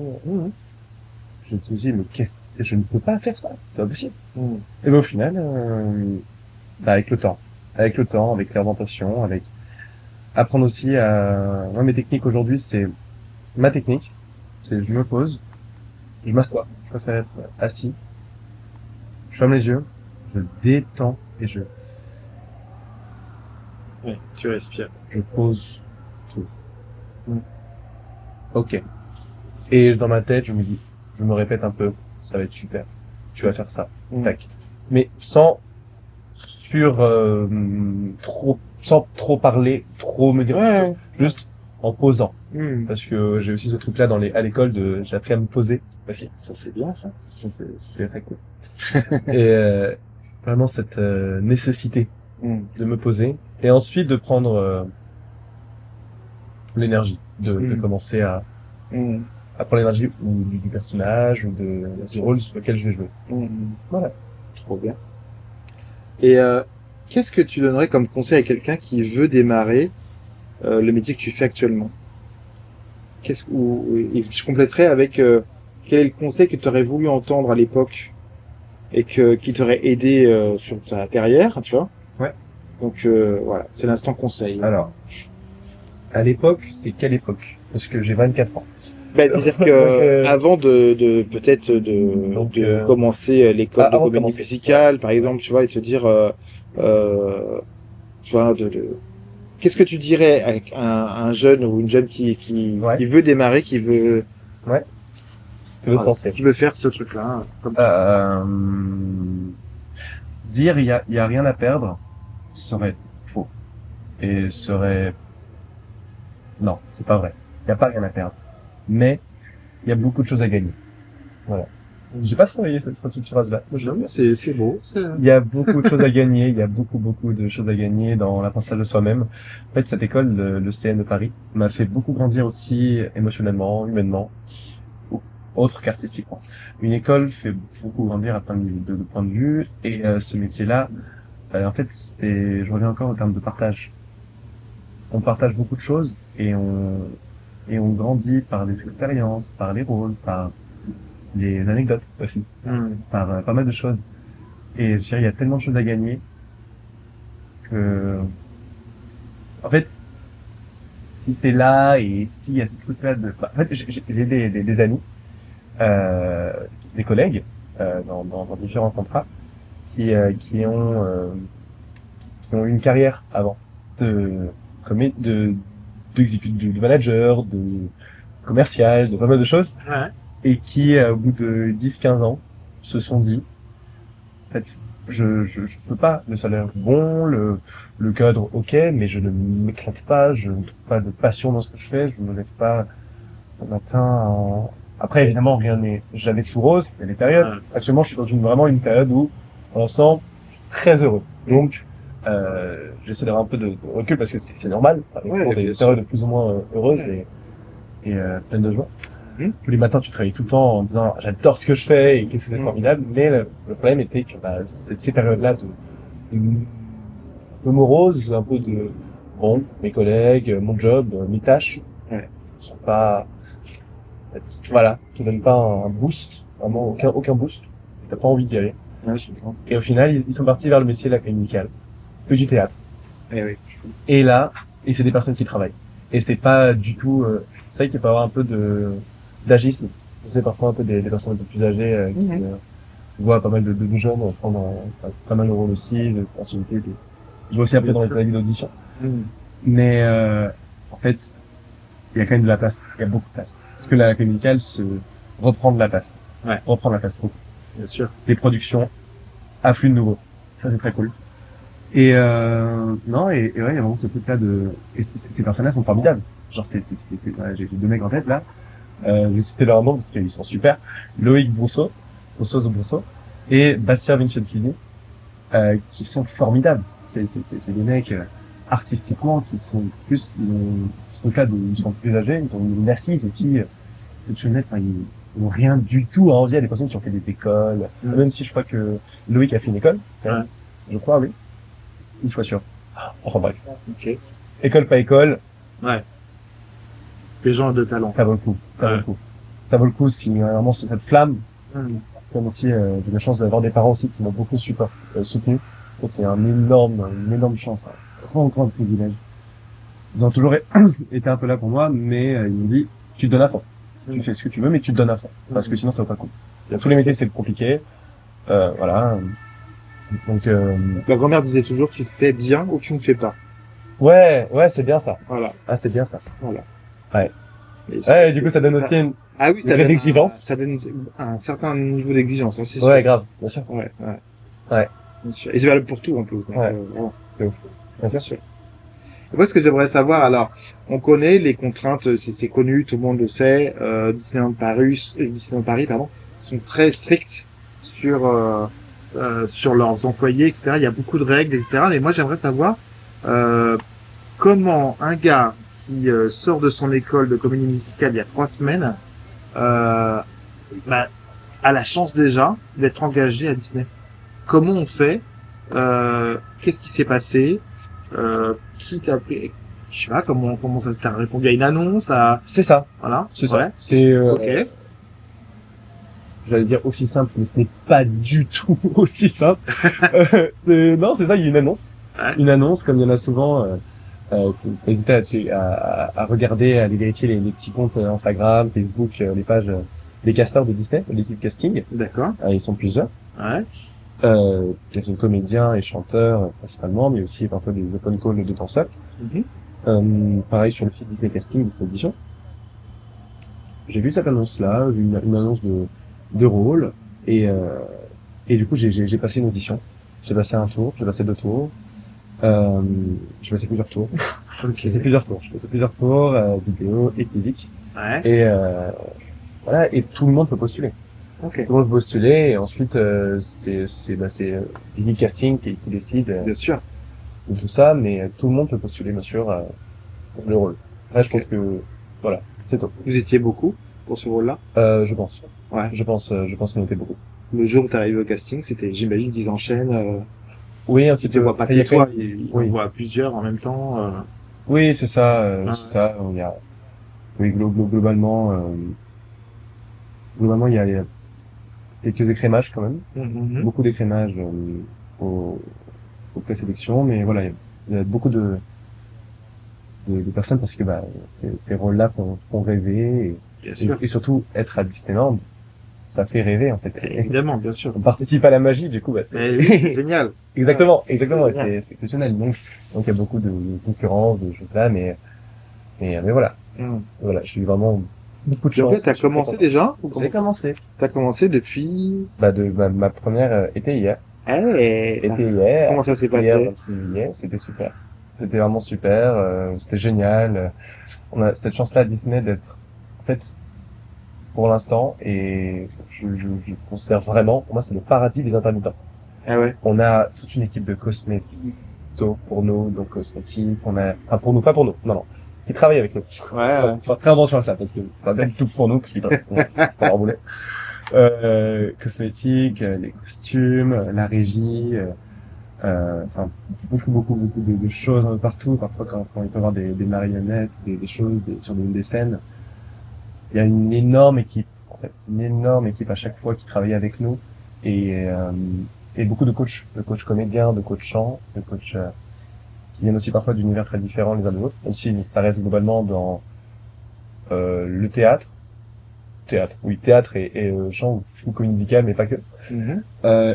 Speaker 2: Je me suis dit, mais je ne peux pas faire ça, c'est pas possible. Et ben, au final, avec le temps, avec l'orientation, avec apprendre aussi moi, mes techniques aujourd'hui, c'est ma technique, c'est je me pose, je m'assois, je préfère être assis, je ferme les yeux, je détends et
Speaker 1: Ouais, tu respires.
Speaker 2: je pose tout. Ok. Et dans ma tête, je me répète un peu, ça va être super, tu vas faire ça, tac. Mais sans trop parler, trop me dire, juste en posant. Parce que j'ai aussi ce truc-là à l'école j'ai appris à me poser.
Speaker 1: Vas-y, ça c'est bien ça.
Speaker 2: C'est très cool. Et vraiment cette nécessité de me poser et ensuite de prendre l'énergie, de commencer à prendre l'énergie ou du personnage ou du rôle sur lequel je vais jouer. Voilà.
Speaker 1: Trop bien. Et qu'est-ce que tu donnerais comme conseil à quelqu'un qui veut démarrer le métier que tu fais actuellement? Et je compléterais avec quel est le conseil que tu aurais voulu entendre à l'époque et qui t'aurait aidé sur ta carrière, tu vois?
Speaker 2: Ouais.
Speaker 1: Donc voilà, c'est l'instant conseil.
Speaker 2: Alors, à l'époque, c'est quelle époque? Parce que j'ai 24 ans.
Speaker 1: Ben, c'est-à-dire que avant de peut-être de commencer l'école de comédie musicale, par exemple, tu vois, et te dire, tu vois, qu'est-ce que tu dirais à un jeune ou une jeune qui veut démarrer, qui veut qui veut faire ce truc-là, comme
Speaker 2: dire il y a rien à perdre serait faux et non, c'est pas vrai. Il y a pas rien à perdre, mais il y a beaucoup de choses à gagner. Voilà. J'ai pas travaillé cette phrase-là.
Speaker 1: C'est beau.
Speaker 2: Il y a beaucoup de choses à gagner. Il y a beaucoup de choses à gagner dans l'apprentissage de soi-même. En fait, cette école, le CN de Paris, m'a fait beaucoup grandir aussi émotionnellement, humainement, autre qu'artistiquement. Une école fait beaucoup grandir à plein de points de vue. Et ce métier-là, en fait, je reviens encore au terme de partage. On partage beaucoup de choses et on grandit par des expériences, par les rôles, par les anecdotes aussi, par pas mal de choses. Et je dirais, il y a tellement de choses à gagner que, en fait, si c'est là et s'il y a ce truc-là en fait, j'ai des amis, des collègues, dans différents contrats qui ont eu une carrière avant de manager, de commercial, de pas mal de choses.
Speaker 1: Ouais.
Speaker 2: Et qui, au bout de 10-15 ans, se sont dit, en fait, je peux pas, le salaire bon, le cadre ok, mais je ne m'éclate pas, je ne trouve pas de passion dans ce que je fais, je me lève pas le matin Après, évidemment, rien n'est jamais tout rose, il y a des périodes. Actuellement, je suis dans vraiment une période où, on l'ensemble, je suis très heureux. Donc, j'essaie d'avoir un peu de recul parce que c'est normal, avec des périodes de plus ou moins heureuses et pleines de joie. Tous les matins, tu travailles tout le temps en disant j'adore ce que je fais et qu'est-ce que c'est formidable. Mais le problème était que ces périodes-là un peu moroses, un peu de mes collègues, mon job, mes tâches, sont pas qui donnent pas un boost, vraiment aucun boost. T'as pas envie d'y aller. Et au final, ils sont partis vers le métier de la comédie musicale, du théâtre. Et là, c'est des personnes qui travaillent. Et c'est pas du tout. C'est vrai qu'il peut y avoir un peu d'agisme. Je sais parfois un peu des personnes un peu plus âgées qui voient pas mal de jeunes prendre pas mal de rôles aussi, de personnalités. Je vois aussi après dans les analyses d'audition. Mais en fait, il y a quand même de la place. Il y a beaucoup de place. Parce que la comédie musicale reprend de la place. Reprend de la place. Bien sûr. Les productions affluent de nouveau. Ça c'est très cool. Et non, et ouais, il y a vraiment ce truc-là de... Et ces personnes-là sont formidables. Genre, ouais, j'ai deux mecs en tête, là. Je vais citer leur nom parce qu'ils sont super. Loïc Brousseau, et Bastien Vincenzini, qui sont formidables. C'est des mecs, artistiquement, qui sont plus, ce cas ils sont plus âgés, ils ont une assise aussi, exceptionnelle. Enfin, ils n'ont rien du tout à envier à des personnes qui ont fait des écoles. Même si je crois que Loïc a fait une école, je crois, oui. Ou je suis pas sûr. Enfin bref.
Speaker 1: Ok.
Speaker 2: École, pas école.
Speaker 1: Ouais. Les gens de talent.
Speaker 2: Ça vaut le coup. Ça vaut le coup. Ça vaut le coup si vraiment cette flamme. Comme aussi, j'ai la chance d'avoir des parents aussi qui m'ont beaucoup soutenu. Ça, c'est une énorme chance, un grand privilège. Ils ont toujours été un peu là pour moi, mais ils m'ont dit, tu te donnes à fond. Tu fais ce que tu veux, mais tu te donnes à fond. Parce que sinon, ça vaut pas le coup. Tous les métiers, c'est compliqué. Voilà. Donc,
Speaker 1: La grand-mère disait toujours, tu fais bien ou tu ne fais pas.
Speaker 2: ouais, c'est bien ça.
Speaker 1: Voilà.
Speaker 2: Ah, c'est bien ça.
Speaker 1: Voilà.
Speaker 2: Ouais. Ouais, du coup, ça donne aussi une degré d'exigence.
Speaker 1: Ça donne un certain niveau d'exigence, hein, c'est sûr.
Speaker 2: Ouais, grave, bien sûr.
Speaker 1: Ouais.
Speaker 2: Bien
Speaker 1: sûr. Et c'est valable pour tout, un peu.
Speaker 2: Ouais.
Speaker 1: Bien sûr. Et moi, ce que j'aimerais savoir, alors, on connaît les contraintes, c'est connu, tout le monde le sait, Disneyland Paris, pardon, sont très stricts sur leurs employés, etc. Il y a beaucoup de règles, etc. Mais moi, j'aimerais savoir comment un gars qui sort de son école de comédie musicale il y a 3 semaines a la chance déjà d'être engagé à Disney. Comment on fait Qu'est-ce qui s'est passé Qui t'a pris Je sais pas comment ça s'est répondu à une annonce
Speaker 2: C'est ça.
Speaker 1: Voilà.
Speaker 2: C'est ça. C'est
Speaker 1: ok.
Speaker 2: J'allais dire aussi simple, mais ce n'est pas du tout aussi simple. Non, c'est ça. Il y a une annonce.
Speaker 1: Ouais.
Speaker 2: Une annonce, comme il y en a souvent. Faut pas hésiter à regarder, à aller vérifier les petits comptes Instagram, Facebook, les pages des casteurs de Disney, de l'équipe casting.
Speaker 1: D'accord.
Speaker 2: Ils sont plusieurs.
Speaker 1: Ouais.
Speaker 2: Ils sont comédiens et chanteurs principalement, mais aussi parfois des open calls de danseurs. Pareil sur le site Disney Casting, Disney Edition. J'ai vu cette annonce-là, une annonce de rôle, et du coup j'ai passé une audition. J'ai passé un tour, j'ai passé 2 tours. J'ai passé plusieurs tours.
Speaker 1: Okay.
Speaker 2: J'ai passé plusieurs tours, vidéo et physique.
Speaker 1: Ouais.
Speaker 2: Et voilà, et tout le monde peut postuler.
Speaker 1: Okay.
Speaker 2: Tout le monde peut postuler, et ensuite c'est l'équipe casting qui décide.
Speaker 1: Bien sûr.
Speaker 2: De tout ça, mais tout le monde peut postuler bien sûr le rôle. Là, je pense que voilà, c'est tout.
Speaker 1: Vous étiez beaucoup pour ce rôle-là
Speaker 2: Je pense.
Speaker 1: Ouais.
Speaker 2: Je pense qu'on était beaucoup.
Speaker 1: Le jour où t'es arrivé au casting, c'était, j'imagine, qu'ils enchaînent.
Speaker 2: Oui, un petit peu.
Speaker 1: Ils voient pas que toi, ils voient plusieurs en même temps.
Speaker 2: Oui, c'est ça. C'est ça. Il y a, oui, globalement, il y a quelques écrémages quand même. Beaucoup d'écrémages aux présélections, mais voilà, il y a beaucoup de personnes parce que ces rôles-là font rêver et surtout être à Disneyland, ça fait rêver en fait.
Speaker 1: Évidemment, bien sûr.
Speaker 2: On participe à la magie, du coup,
Speaker 1: c'est génial.
Speaker 2: Exactement, c'est exceptionnel. Donc il y a beaucoup de concurrence, de choses là, mais voilà. Voilà, je suis vraiment beaucoup de chance.
Speaker 1: En fait, t'as commencé déjà?
Speaker 2: J'ai commencé.
Speaker 1: T'as commencé depuis?
Speaker 2: Ma première était hier.
Speaker 1: Hier. Comment ça s'est passé?
Speaker 2: Hier, 26 juillet, c'était super. C'était vraiment super, c'était génial. On a cette chance-là à Disney d'être, en fait, pour l'instant, et je considère vraiment, pour moi, c'est le paradis des intermittents.
Speaker 1: Ah ouais.
Speaker 2: On a toute une équipe de cosmétiques pour nous, donc cosmétiques, enfin pour nous, pas pour nous, non, qui travaillent avec nous.
Speaker 1: Ouais.
Speaker 2: Faut faire très attention à ça, parce que ça va être tout pour nous, parce qu'ils peuvent pas leur boulet. Cosmétiques, les costumes, la régie, enfin beaucoup de choses un peu partout. Parfois quand il peut y avoir des marionnettes, des choses sur des scènes, il y a une énorme équipe à chaque fois qui travaille avec nous et beaucoup de coachs comédiens, de coachs chants, de coachs qui viennent aussi parfois d'univers très différents les uns des autres, même si ça reste globalement dans le théâtre et chant ou comédie musicale, mais pas que.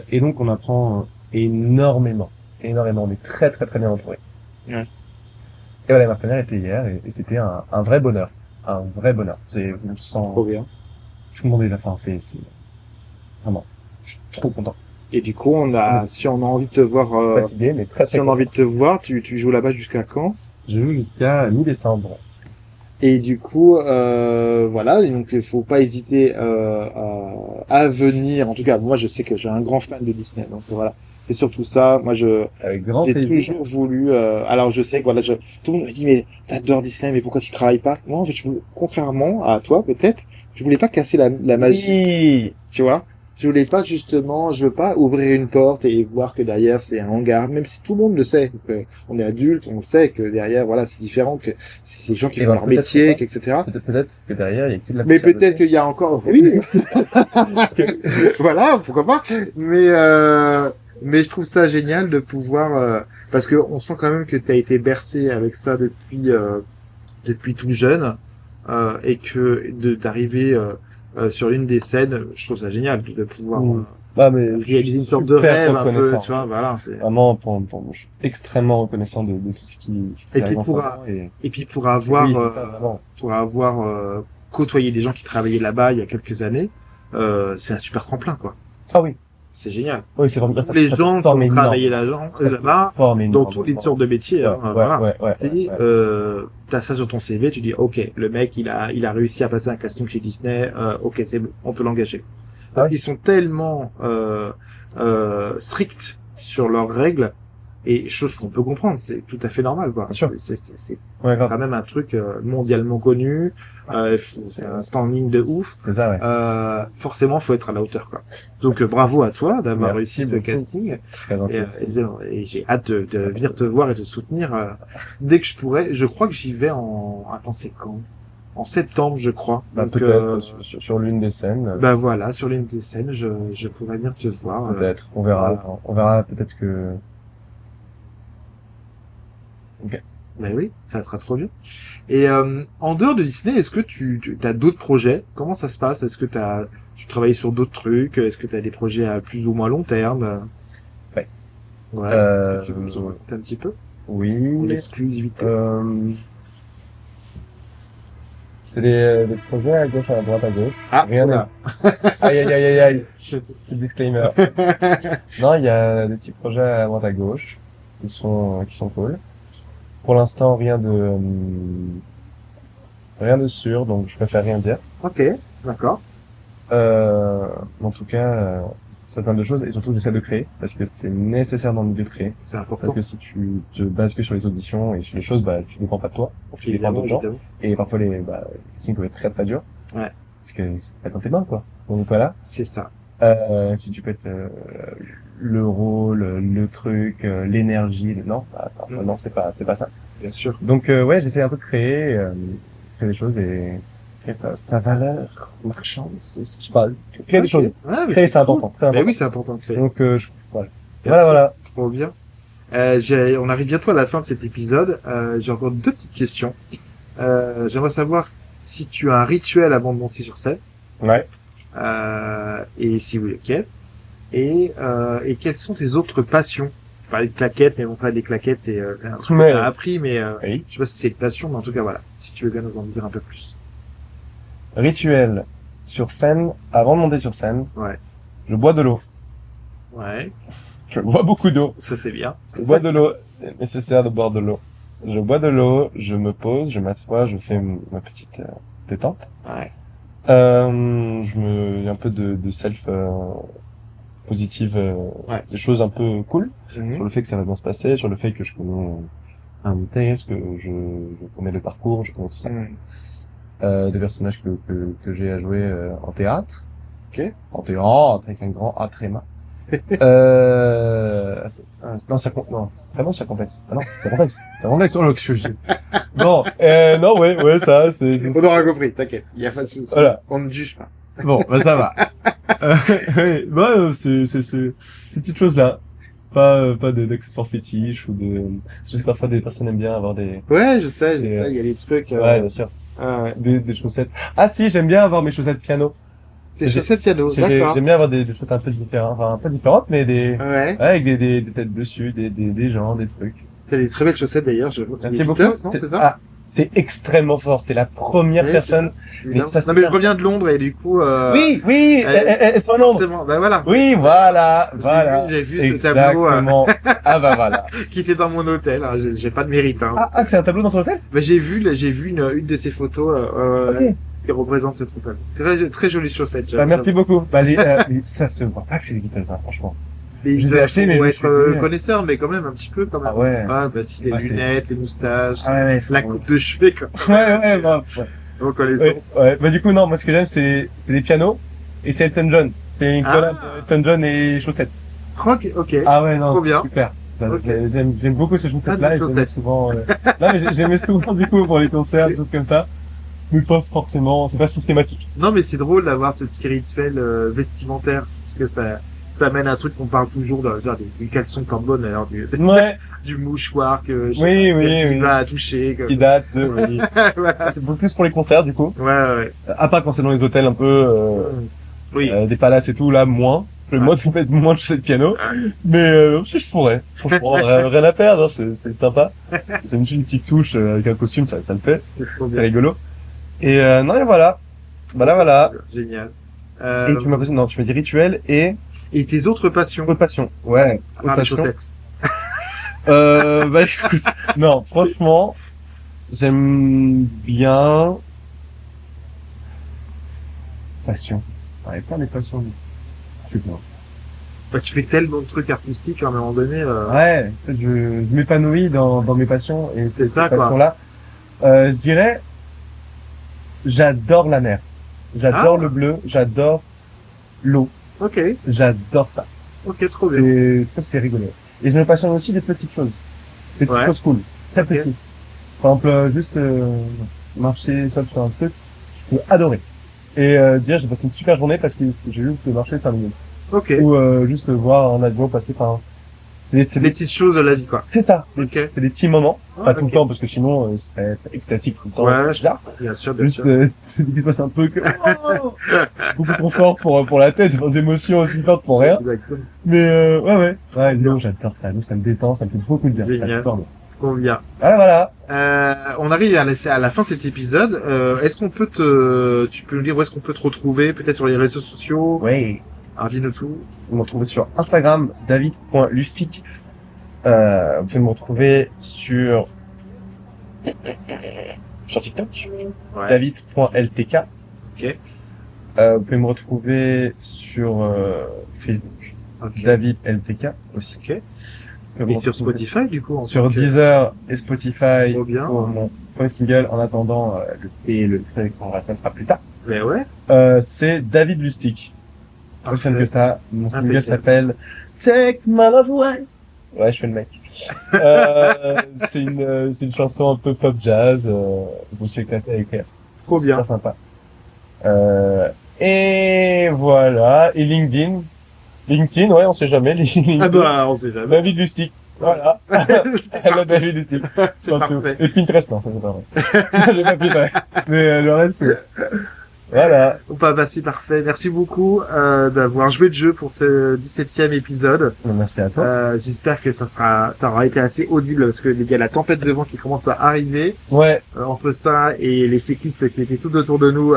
Speaker 2: Et donc on apprend énormément. On est très bien entouré.
Speaker 1: Ouais.
Speaker 2: Et voilà, ma première était hier et c'était un vrai bonheur. On sent.
Speaker 1: Trop bien.
Speaker 2: Tout le monde est là. Enfin, c'est vraiment. Je suis trop content.
Speaker 1: Et du coup, si on a envie de te voir,
Speaker 2: fatigué, mais très
Speaker 1: si on a envie de te voir, tu joues là-bas jusqu'à quand?
Speaker 2: Je joue jusqu'à mi-décembre.
Speaker 1: Et du coup, voilà, et donc il faut pas hésiter à venir. En tout cas, moi, je sais que j'ai un grand fan de Disney, donc voilà. C'est surtout ça. Moi,
Speaker 2: Avec grand
Speaker 1: j'ai
Speaker 2: plaisir.
Speaker 1: toujours voulu. Alors, je sais que voilà, tout le monde me dit, mais t'adores Disney, mais pourquoi tu travailles pas? Moi, en fait, contrairement à toi, peut-être, je voulais pas casser la magie,
Speaker 2: Oui.
Speaker 1: tu vois. Je voulais pas justement, je veux pas ouvrir une porte et voir que derrière c'est un hangar, même si tout le monde le sait. On est adulte, on le sait que derrière, voilà, c'est différent, que c'est des gens qui
Speaker 2: Et
Speaker 1: font
Speaker 2: ben,
Speaker 1: leur
Speaker 2: peut-être
Speaker 1: métier,
Speaker 2: pas.
Speaker 1: etc.
Speaker 2: Peut-être que derrière, il y a que de la
Speaker 1: Mais
Speaker 2: poussière
Speaker 1: peut-être
Speaker 2: dessus.
Speaker 1: qu'il y a encore, oui, voilà, pourquoi pas. Mais je trouve ça génial de pouvoir, parce que on sent quand même que tu as été bercé avec ça depuis tout jeune, et que d'arriver sur l'une des scènes, je trouve ça génial de pouvoir
Speaker 2: Ah, mais je
Speaker 1: réaliser
Speaker 2: suis
Speaker 1: une sorte de
Speaker 2: super
Speaker 1: rêve un peu,
Speaker 2: reconnaissant.
Speaker 1: tu vois, voilà. C'est...
Speaker 2: Vraiment, je suis extrêmement reconnaissant de tout ce qui
Speaker 1: Et puis
Speaker 2: arrive en ce moment.
Speaker 1: et puis pour avoir,
Speaker 2: Oui, c'est ça, vraiment.
Speaker 1: côtoyé des gens qui travaillaient là-bas il y a quelques années, c'est un super tremplin, quoi.
Speaker 2: Ah oui.
Speaker 1: C'est génial.
Speaker 2: Oui, c'est vraiment,
Speaker 1: Tous les gens qui ont travaillé là-bas, dans
Speaker 2: énormément.
Speaker 1: toutes les sortes de métiers, hein, voilà.
Speaker 2: Ouais.
Speaker 1: T'as ça sur ton CV, tu dis, ok, le mec, il a réussi à passer un casting chez Disney, ok, c'est bon, on peut l'engager. Parce qu'ils sont tellement stricts sur leurs règles, et chose qu'on peut comprendre, c'est tout à fait normal, quoi. C'est quand même un truc mondialement connu, c'est un standing de ouf.
Speaker 2: C'est ça, ouais.
Speaker 1: Forcément, faut être à la hauteur, quoi. Donc bravo à toi d'avoir réussi ce casting. Et j'ai hâte de venir te voir et te soutenir dès que je pourrai. Je crois que j'y vais Attends, c'est quand? En septembre, je crois.
Speaker 2: Bah,
Speaker 1: donc,
Speaker 2: peut-être sur l'une des scènes.
Speaker 1: Bah voilà, sur l'une des scènes, je pourrais venir te voir.
Speaker 2: Peut-être. On verra peut-être que. Ok.
Speaker 1: Ben oui, ça sera trop bien. Et en dehors de Disney, est-ce que tu as d'autres projets? Comment ça se passe? Est-ce que tu travailles sur d'autres trucs? Est-ce que tu as des projets à plus ou moins long terme?
Speaker 2: Ouais.
Speaker 1: Ouais. Est-ce que tu peux nous en raconter un petit peu?
Speaker 2: Oui.
Speaker 1: En exclusivité.
Speaker 2: C'est des projets à gauche, à droite, à gauche.
Speaker 1: Ah,
Speaker 2: rien
Speaker 1: voilà.
Speaker 2: Aïe. C'est disclaimer. Non, il y a des petits projets à droite, à gauche qui sont cool. Pour l'instant, rien de sûr, donc je préfère rien dire.
Speaker 1: Ok, d'accord.
Speaker 2: En tout cas, c'est plein de choses, et surtout j'essaie de créer, parce que c'est nécessaire dans le milieu de créer.
Speaker 1: C'est important.
Speaker 2: Parce que si tu te bases que sur les auditions et sur les choses, bah, tu dépends pas de toi, tu dépends d'autres gens. Et parfois les castings peuvent être très très durs.
Speaker 1: Ouais.
Speaker 2: Parce que c'est pas dans tes mains, quoi. Donc voilà.
Speaker 1: C'est ça.
Speaker 2: Si tu peux être le rôle, le truc, l'énergie, non, non, c'est pas ça.
Speaker 1: Bien sûr.
Speaker 2: Donc ouais, j'essaie un peu de créer des choses et sa valeur marchande, je sais pas, créer des choses.
Speaker 1: Ouais,
Speaker 2: créer, c'est important.
Speaker 1: Mais oui, c'est important de créer.
Speaker 2: Donc voilà.
Speaker 1: Trop bien. On arrive bientôt à la fin de cet épisode. J'ai encore deux petites questions. J'aimerais savoir si tu as un rituel avant de monter sur scène.
Speaker 2: Ouais.
Speaker 1: Et si oui, ok. Et quelles sont tes autres passions? Tu parlais de claquettes, mais bon, ça, les claquettes, c'est un truc que t'as appris, mais
Speaker 2: oui.
Speaker 1: je sais pas si c'est une passion, mais en tout cas, voilà. Si tu veux bien nous en dire un peu plus.
Speaker 2: Rituel sur scène, avant de monter sur scène.
Speaker 1: Ouais.
Speaker 2: Je bois de l'eau.
Speaker 1: Ouais.
Speaker 2: Je bois beaucoup d'eau.
Speaker 1: Ça, c'est bien.
Speaker 2: Je bois de l'eau. C'est nécessaire de boire de l'eau. Je bois de l'eau, je me pose, je m'assois, je fais ma petite détente.
Speaker 1: Ouais.
Speaker 2: Il y a un peu de self positive, des choses un peu cool sur le fait que ça va bien se passer, sur le fait que je connais un texte, que je connais le parcours, je connais tout ça. Des personnages que j'ai à jouer en théâtre.
Speaker 1: Ok.
Speaker 2: En théâtre avec un grand A tréma. Non, c'est vraiment c'est complexe. Ah non, c'est complexe. C'est complexe. Oh, que je dis. Non, non, ouais, ça, c'est.
Speaker 1: On aura compris, t'inquiète. Il y a pas de souci. Voilà. On ne juge pas.
Speaker 2: Bon, bah, ça va. Ouais, bah, c'est ces petites choses-là. Pas d'accessoires fétiches ou de, je sais parfois des personnes aiment bien avoir des.
Speaker 1: Ouais, je sais, il y a des trucs.
Speaker 2: Ouais, bien sûr.
Speaker 1: Ouais.
Speaker 2: Des chaussettes. Ah si, j'aime bien avoir mes chaussettes piano.
Speaker 1: Des chaussettes piano, d'accord.
Speaker 2: J'aime bien avoir des chaussettes un peu différentes, enfin un peu différentes, mais
Speaker 1: ouais,
Speaker 2: avec des têtes dessus, des gens, des trucs.
Speaker 1: T'as des très belles chaussettes d'ailleurs, je vois.
Speaker 2: Merci beaucoup.
Speaker 1: C'est ça?
Speaker 2: c'est extrêmement fort. T'es la première
Speaker 1: Oui,
Speaker 2: personne.
Speaker 1: Mais
Speaker 2: ça,
Speaker 1: non, mais je reviens de Londres et du coup.
Speaker 2: Oui, elles sont à Londres.
Speaker 1: Forcément, ben voilà.
Speaker 2: Oui, voilà.
Speaker 1: J'ai vu ce tableau
Speaker 2: Exactement. Ah bah voilà.
Speaker 1: qui était dans mon hôtel. Hein. J'ai pas de mérite. Hein.
Speaker 2: C'est un tableau dans ton hôtel?
Speaker 1: Ben, j'ai vu une de ces photos
Speaker 2: Ok.
Speaker 1: qui représente ce truc-là. Très très jolie chaussette.
Speaker 2: Bah, merci beaucoup. Bah, ça se voit pas que c'est des Beatles, hein, franchement.
Speaker 1: Mais
Speaker 2: je les ai achetés, mais je me
Speaker 1: être
Speaker 2: suis dit,
Speaker 1: connaisseur, mais quand même un petit peu quand même.
Speaker 2: Ah ouais.
Speaker 1: Ah bah si les lunettes, les moustaches, la coupe de cheveux.
Speaker 2: Ouais.
Speaker 1: Donc on les
Speaker 2: ouais. Bah du coup non, moi ce que j'aime c'est les pianos et c'est Elton John. C'est une collab Elton John et chaussettes.
Speaker 1: Ok.
Speaker 2: Ah ouais non,
Speaker 1: trop bien.
Speaker 2: Super.
Speaker 1: Okay.
Speaker 2: J'aime beaucoup ces chaussettes-là et j'aimais souvent. Non mais j'aimais souvent du coup pour les concerts, des choses comme ça. Mais pas forcément, c'est pas systématique.
Speaker 1: Non mais c'est drôle d'avoir ce petit rituel vestimentaire parce que ça amène à un truc qu'on parle toujours du caleçon cambone alors du mouchoir que qui va toucher
Speaker 2: qui date de voilà. C'est beaucoup plus pour les concerts du coup.
Speaker 1: Ouais.
Speaker 2: À part quand c'est dans les hôtels un peu des palaces et tout là moins. Moi ça peut être moins de chaussettes de piano mais si je pourrais. Franchement rien à perdre, hein, c'est sympa. C'est une petite touche avec un costume ça le fait. C'est rigolo. Et non et voilà. Voilà.
Speaker 1: Génial.
Speaker 2: Et tu m'as dit rituel et
Speaker 1: tes autres passions.
Speaker 2: Autres passions. Ouais.
Speaker 1: Les chaussettes.
Speaker 2: Bah écoute, non, franchement, j'aime bien passion. Ouais, pas mes passions. Je sais pas.
Speaker 1: Bah, tu fais tellement de trucs artistiques à un moment donné.
Speaker 2: Ouais, je m'épanouis dans mes passions et
Speaker 1: c'est
Speaker 2: ces passions-là. Je dirais, j'adore la mer. J'adore le bleu, j'adore l'eau.
Speaker 1: Ok.
Speaker 2: J'adore ça.
Speaker 1: Ok, trop bien.
Speaker 2: Ça, c'est rigolo. Et je me passionne aussi des petites choses. Des petites choses cool. Très petites. Par exemple, juste, marcher seul sur un truc, je peux adorer. Et, dire, j'ai passé une super journée parce que j'ai juste marché 5 minutes.
Speaker 1: Ok.
Speaker 2: Ou, juste voir un avion passer par
Speaker 1: c'est les petites choses de la vie, quoi.
Speaker 2: C'est ça.
Speaker 1: Okay.
Speaker 2: C'est des petits moments. Pas tout le temps, parce que sinon, ce serait extatique tout le temps.
Speaker 1: Ouais, bien sûr.
Speaker 2: Juste, il se passe un peu que, beaucoup trop fort pour la tête, des émotions aussi fortes pour rien.
Speaker 1: Exactement.
Speaker 2: Mais, ouais, l'eau, j'adore ça. L'eau, ça me détend, ça me fait beaucoup de bien.
Speaker 1: Génial. Trop bien.
Speaker 2: Voilà.
Speaker 1: On arrive à la fin de cet épisode. Est-ce qu'on peut tu peux nous dire où est-ce qu'on peut te retrouver? Peut-être sur les réseaux sociaux?
Speaker 2: Oui.
Speaker 1: Alors, dis-nous tout.
Speaker 2: Vous me retrouvez sur Instagram, david.lustig. Vous pouvez me retrouver sur TikTok, david.ltk.
Speaker 1: Ok.
Speaker 2: Vous pouvez me retrouver sur Facebook, davidltk aussi.
Speaker 1: Ok. Et sur Spotify, du coup?
Speaker 2: Sur Deezer et Spotify
Speaker 1: bien.
Speaker 2: pour mon premier single. En attendant, le truc, ça sera plus tard.
Speaker 1: Mais ouais.
Speaker 2: C'est David Lustig. Aussi simple que ça. Mon single s'appelle Take My Love Away. Ouais, je fais le mec. C'est une chanson un peu pop jazz. Je me suis éclaté à écrire.
Speaker 1: Trop bien.
Speaker 2: C'est sympa. Et voilà. Et LinkedIn, ouais, on sait jamais.
Speaker 1: Ah bah, on sait jamais.
Speaker 2: David Lustig. Voilà. David Lustig.
Speaker 1: C'est parfait.
Speaker 2: Et Pinterest, non, ça c'est pas vrai. J'ai pas Pinterest. Mais le reste, c'est... Voilà.
Speaker 1: Bah, c'est parfait. Merci beaucoup d'avoir joué le jeu pour ce 17e épisode.
Speaker 2: Merci à toi.
Speaker 1: J'espère que ça aura été assez audible parce que les gars, la tempête de vent qui commence à arriver.
Speaker 2: Ouais.
Speaker 1: Entre ça et les cyclistes qui étaient tout autour de nous,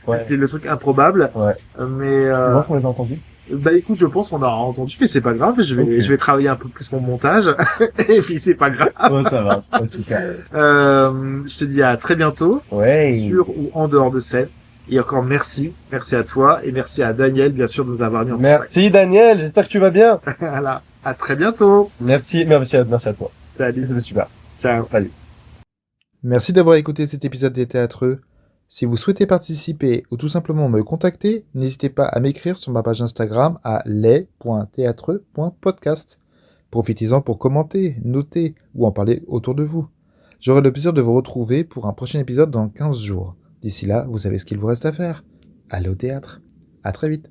Speaker 1: c'était le truc improbable.
Speaker 2: Ouais.
Speaker 1: Mais
Speaker 2: comment on les a entendus?
Speaker 1: Bah écoute, je pense qu'on aura entendu, mais c'est pas grave. Je vais travailler un peu plus mon montage et puis c'est pas grave.
Speaker 2: Ouais, ça va. Super.
Speaker 1: Je te dis à très bientôt.
Speaker 2: Ouais.
Speaker 1: Sur ou en dehors de scène. Et encore merci à toi et merci à Daniel bien sûr de nous avoir mis en contact.
Speaker 2: Merci Daniel, j'espère que tu vas bien.
Speaker 1: Voilà, à très bientôt.
Speaker 2: Merci à toi.
Speaker 1: Salut,
Speaker 2: c'était super.
Speaker 1: Ciao.
Speaker 2: Salut.
Speaker 1: Merci d'avoir écouté cet épisode des Théâtreux. Si vous souhaitez participer ou tout simplement me contacter, n'hésitez pas à m'écrire sur ma page Instagram à les.théâtreux.podcast. Profitez-en pour commenter, noter ou en parler autour de vous. J'aurai le plaisir de vous retrouver pour un prochain épisode dans 15 jours. D'ici là, vous savez ce qu'il vous reste à faire. Allez au théâtre. À très vite.